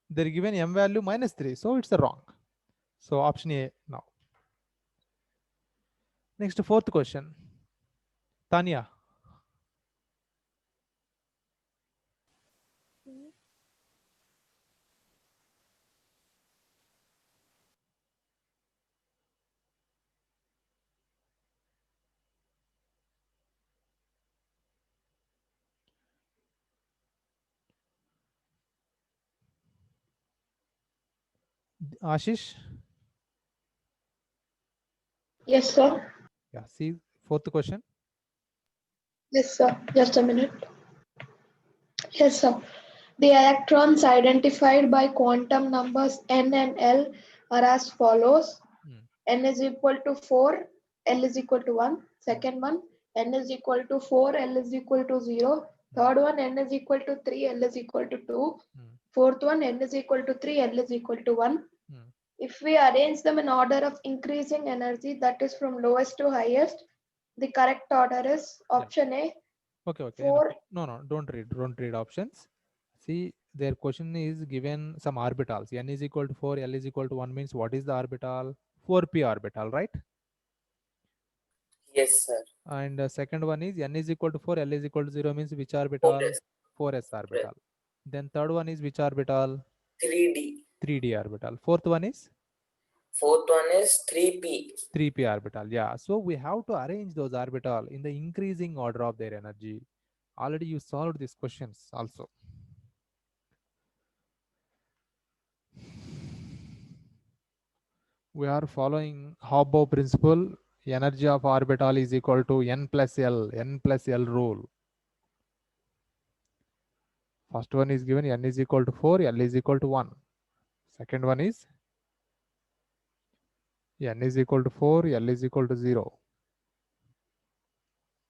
Speaker 1: They're given m value minus 3. So it's wrong. So option A now. Next, fourth question. Tanya. Ashish.
Speaker 3: Yes, sir.
Speaker 1: Yeah, see fourth question.
Speaker 3: Yes, sir. Just a minute. Yes, sir. The electrons identified by quantum numbers n and L are as follows. N is equal to 4, L is equal to 1. Second one, N is equal to 4, L is equal to 0. Third one, N is equal to 3, L is equal to 2. Fourth one, N is equal to 3, L is equal to 1. If we arrange them in order of increasing energy, that is from lowest to highest, the correct order is option A.
Speaker 1: Okay.
Speaker 3: 4.
Speaker 1: No, don't read options. See, their question is given some orbitals. N is equal to 4, L is equal to 1 means what is the orbital? 4p orbital, right?
Speaker 2: Yes, sir.
Speaker 1: And second one is N is equal to 4, L is equal to 0 means which orbital? 4s orbital. Then third one is which orbital?
Speaker 2: 3D.
Speaker 1: 3d orbital. Fourth one is?
Speaker 2: Fourth one is 3p.
Speaker 1: 3p orbital. Yeah. So we have to arrange those orbital in the increasing order of their energy. Already you solved these questions also. We are following Hobbe principle. Energy of orbital is equal to n plus L rule. First one is given n is equal to 4, L is equal to 1. Second one is n is equal to 4, L is equal to 0.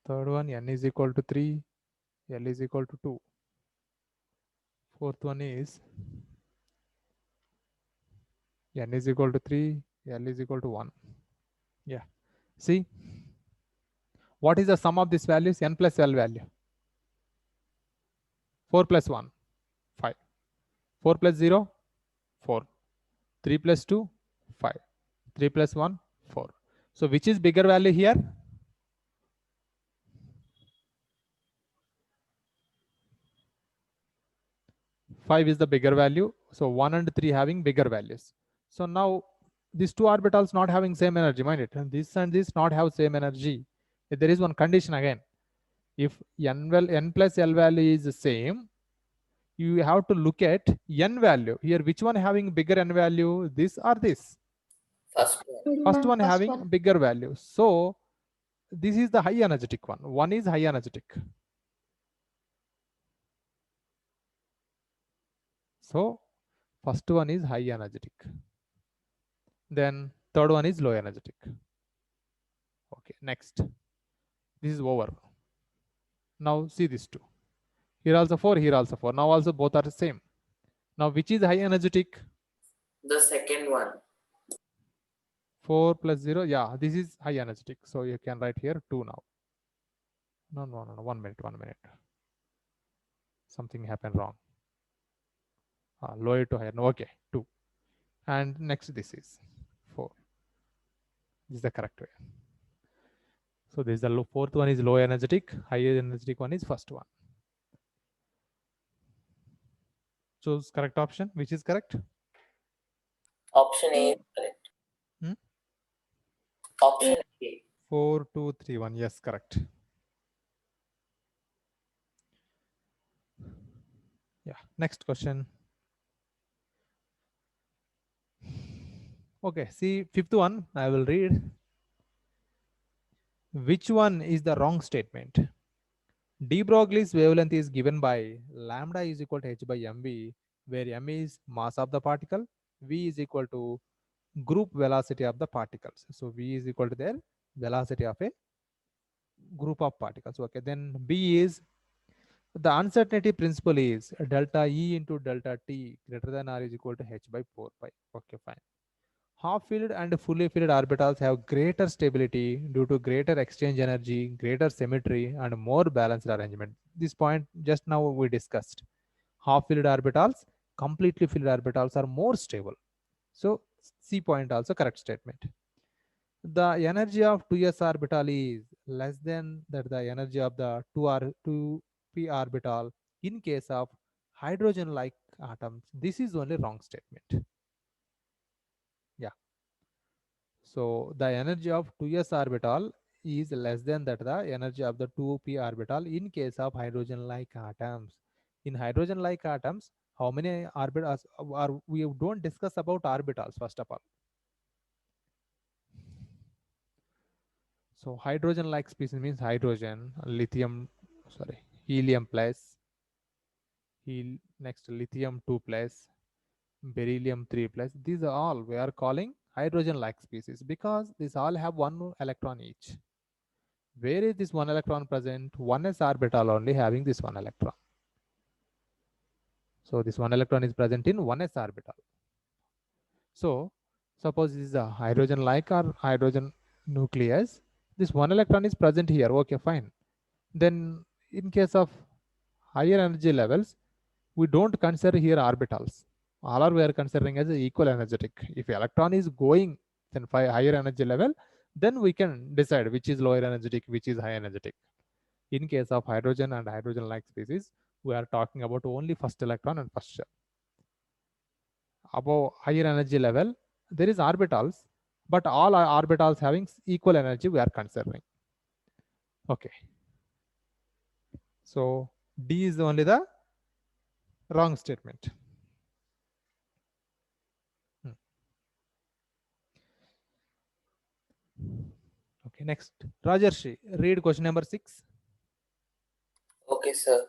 Speaker 1: Third one, n is equal to 3, L is equal to 2. Fourth one is n is equal to 3, L is equal to 1. Yeah. See, what is the sum of these values? N plus L value. 4 plus 1, 5. 4 plus 0, 4. 3 plus 2, 5. 3 plus 1, 4. So which is bigger value here? Five is the bigger value. So 1 and 3 having bigger values. So now these two orbitals not having same energy, mind it. And this not have same energy. There is one condition again. If n plus L value is the same, you have to look at n value. Here, which one having bigger n value? This or this? First one having bigger value. So this is the high energetic one. One is high energetic. So first one is high energetic. Then third one is low energetic. Okay, next. This is over. Now see these two. Here also 4, here also 4. Now also both are the same. Now which is high energetic?
Speaker 2: The second one.
Speaker 1: 4 plus 0. Yeah, this is high energetic. So you can write here 2 now. No. 1 minute. Something happened wrong. Lower to higher. No, okay, 2. And next this is 4. This is the correct way. So this is the fourth one is low energetic. Higher energetic one is first one. Choose correct option. Which is correct?
Speaker 2: Option A is correct.
Speaker 1: Hmm?
Speaker 2: Option A.
Speaker 1: 4, 2, 3, 1. Yes, correct. Yeah. Next question. Okay. See, fifth one. I will read. Which one is the wrong statement? De Broglie's wavelength is given by lambda is equal to h by mv, where m is mass of the particle, v is equal to group velocity of the particles. So v is equal to their velocity of a group of particles. Okay, then B is the uncertainty principle is delta E into delta T greater than or is equal to h by 4 pi. Okay, fine. Half-filled and fully filled orbitals have greater stability due to greater exchange energy, greater symmetry, and more balanced arrangement. This point just now we discussed. Half-filled orbitals, completely filled orbitals are more stable. So C point also correct statement. The energy of 2s orbital is less than that the energy of the 2p orbital in case of hydrogen-like atoms. This is only wrong statement. Yeah. So the energy of 2s orbital is less than that the energy of the 2p orbital in case of hydrogen-like atoms. In hydrogen-like atoms, how many orbitals are we don't discuss about orbitals first of all. So hydrogen-like species means hydrogen, helium plus, next lithium 2 plus, beryllium 3 plus. These are all we are calling hydrogen-like species because these all have 1 electron each. Where is this 1 electron present? 1s orbital only having this 1 electron. So this 1 electron is present in 1s orbital. So suppose this is a hydrogen-like or hydrogen nucleus. This 1 electron is present here. Okay, fine. Then in case of higher energy levels, we don't consider here orbitals. All are we are considering as equal energetic. If electron is going then higher energy level, then we can decide which is lower energetic, which is high energetic. In case of hydrogen and hydrogen-like species, we are talking about only first electron and first shell. Above higher energy level, there is orbitals, but all are orbitals having equal energy we are considering. Okay. So D is only the wrong statement. Okay, next. Rajarshi, read question number 6.
Speaker 2: Okay, sir.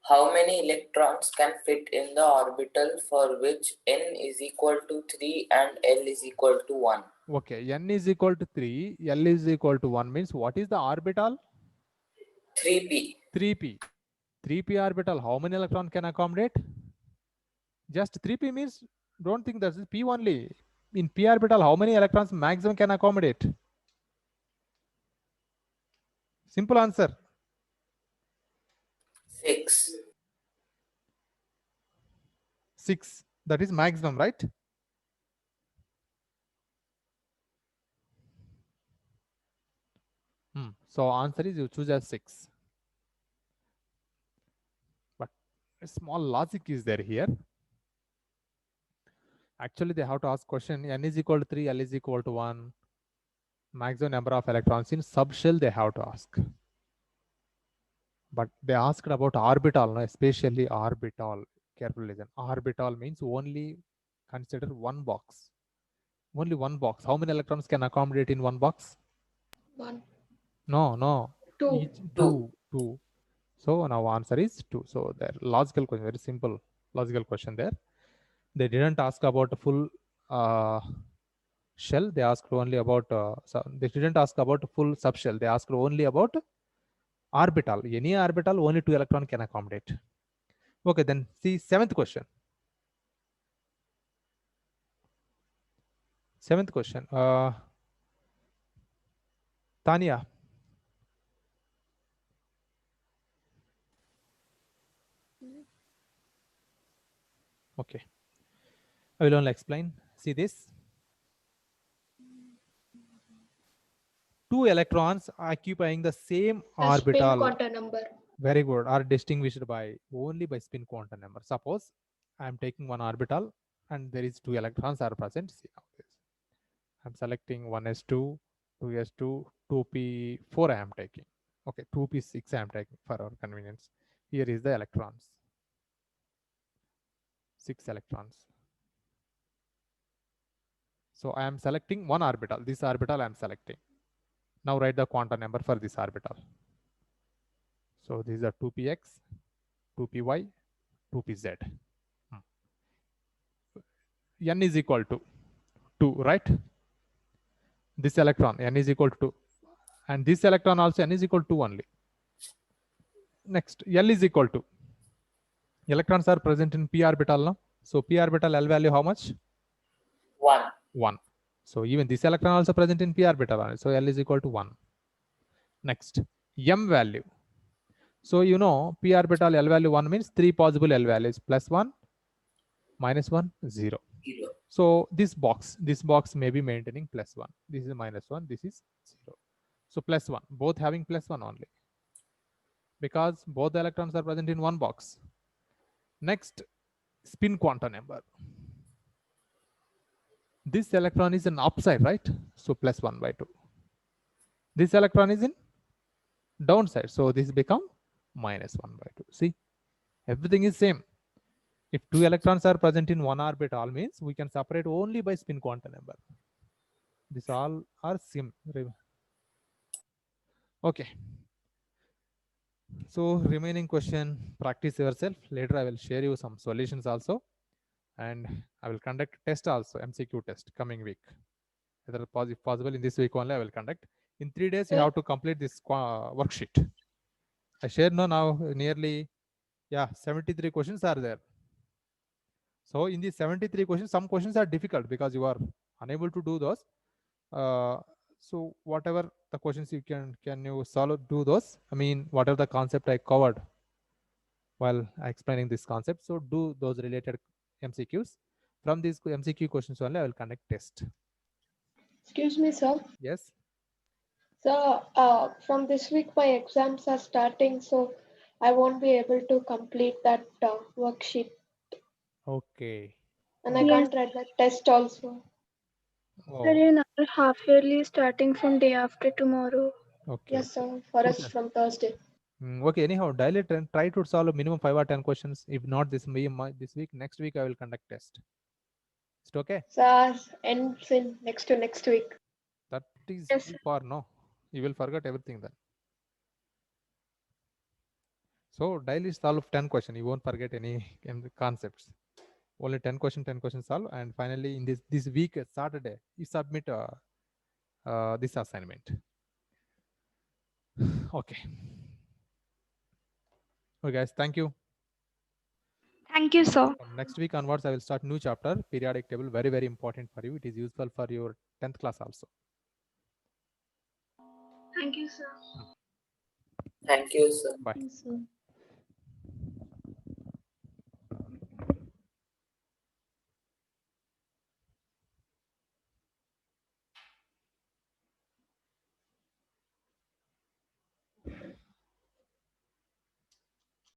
Speaker 2: How many electrons can fit in the orbital for which n is equal to 3 and L is equal to 1?
Speaker 1: Okay, n is equal to 3, L is equal to 1 means what is the orbital?
Speaker 2: 3p.
Speaker 1: 3p. 3p orbital, how many electron can accommodate? Just 3p means don't think that is p only. In p orbital, how many electrons maximum can accommodate? Simple answer.
Speaker 2: 6.
Speaker 1: 6. That is maximum, right? So answer is you choose as 6. But a small logic is there here. Actually, they have to ask question n is equal to 3, L is equal to 1. Maximum number of electrons in subshell they have to ask. But they asked about orbital, no? Especially orbital. Carefully listen. Orbital means only consider one box. Only one box. How many electrons can accommodate in one box?
Speaker 3: 1.
Speaker 1: No.
Speaker 3: 2.
Speaker 1: Each 2. So now answer is 2. So their logical question, very simple logical question there. They didn't ask about a full shell. They asked only about, they didn't ask about full subshell. They asked only about orbital, any orbital, only 2 electron can accommodate. Okay, then see 7th question. 7th question. Tanya. Okay. I will only explain. See this. 2 electrons occupying the same orbital.
Speaker 3: Spin quantum number.
Speaker 1: Very good. Are distinguished by only by spin quantum number. Suppose I am taking one orbital and there is 2 electrons are present. See now this. I'm selecting 1s2, 2s2, 2p4 I am taking. Okay, 2p6 I am taking for our convenience. Here is the electrons. 6 electrons. So I am selecting one orbital. This orbital I am selecting. Now write the quantum number for this orbital. So these are 2px, 2py, 2pz. N is equal to 2, right? This electron, N is equal to 2. And this electron also N is equal to 2 only. Next, L is equal to. Electrons are present in p orbital now. So p orbital L value how much?
Speaker 2: 1.
Speaker 1: 1. So even this electron also present in p orbital. So L is equal to 1. Next, M value. So you know p orbital L value 1 means 3 possible L values, plus 1, minus 1, 0.
Speaker 2: 0.
Speaker 1: So this box may be maintaining plus 1. This is minus 1, this is 0. So plus 1, both having plus 1 only. Because both the electrons are present in one box. Next, spin quantum number. This electron is in upside, right? So plus 1 by 2. This electron is in downside. So this become minus 1 by 2. See, everything is same. If 2 electrons are present in one orbital means we can separate only by spin quantum number. This all are same. Okay. So remaining question, practice yourself. Later I will share you some solutions also. And I will conduct test also, MCQ test coming week. Whether possible in this week only I will conduct. In 3 days you have to complete this worksheet. I share now nearly 73 questions are there. So in these 73 questions, some questions are difficult because you are unable to do those. So whatever the questions you can you do those? I mean, whatever the concept I covered while explaining this concept. So do those related MCQs. From these MCQ questions only I will conduct test.
Speaker 3: Excuse me, sir.
Speaker 1: Yes.
Speaker 3: So from this week my exams are starting, so I won't be able to complete that worksheet.
Speaker 1: Okay.
Speaker 3: And I can't write the test also.
Speaker 1: Oh.
Speaker 5: Sir, in our half yearly starting from day after tomorrow.
Speaker 1: Okay.
Speaker 3: Yes, sir. For us from Thursday.
Speaker 1: Okay. Anyhow, daily try to solve minimum 5 or 10 questions. If not this week, next week I will conduct test. Is it okay?
Speaker 3: So ends in next week.
Speaker 1: That is
Speaker 5: Yes,
Speaker 1: too far, no? You will forget everything then. So daily solve 10 questions. You won't forget any concepts. Only 10 questions solve. And finally, in this week, Saturday, you submit this assignment. Okay. Okay, guys. Thank you.
Speaker 6: Thank you, sir.
Speaker 1: From next week onwards, I will start new chapter, periodic table. Very, very important for you. It is useful for your 10th class also.
Speaker 5: Thank you, sir.
Speaker 2: Thank you, sir.
Speaker 1: Bye.
Speaker 4: Thank you, sir.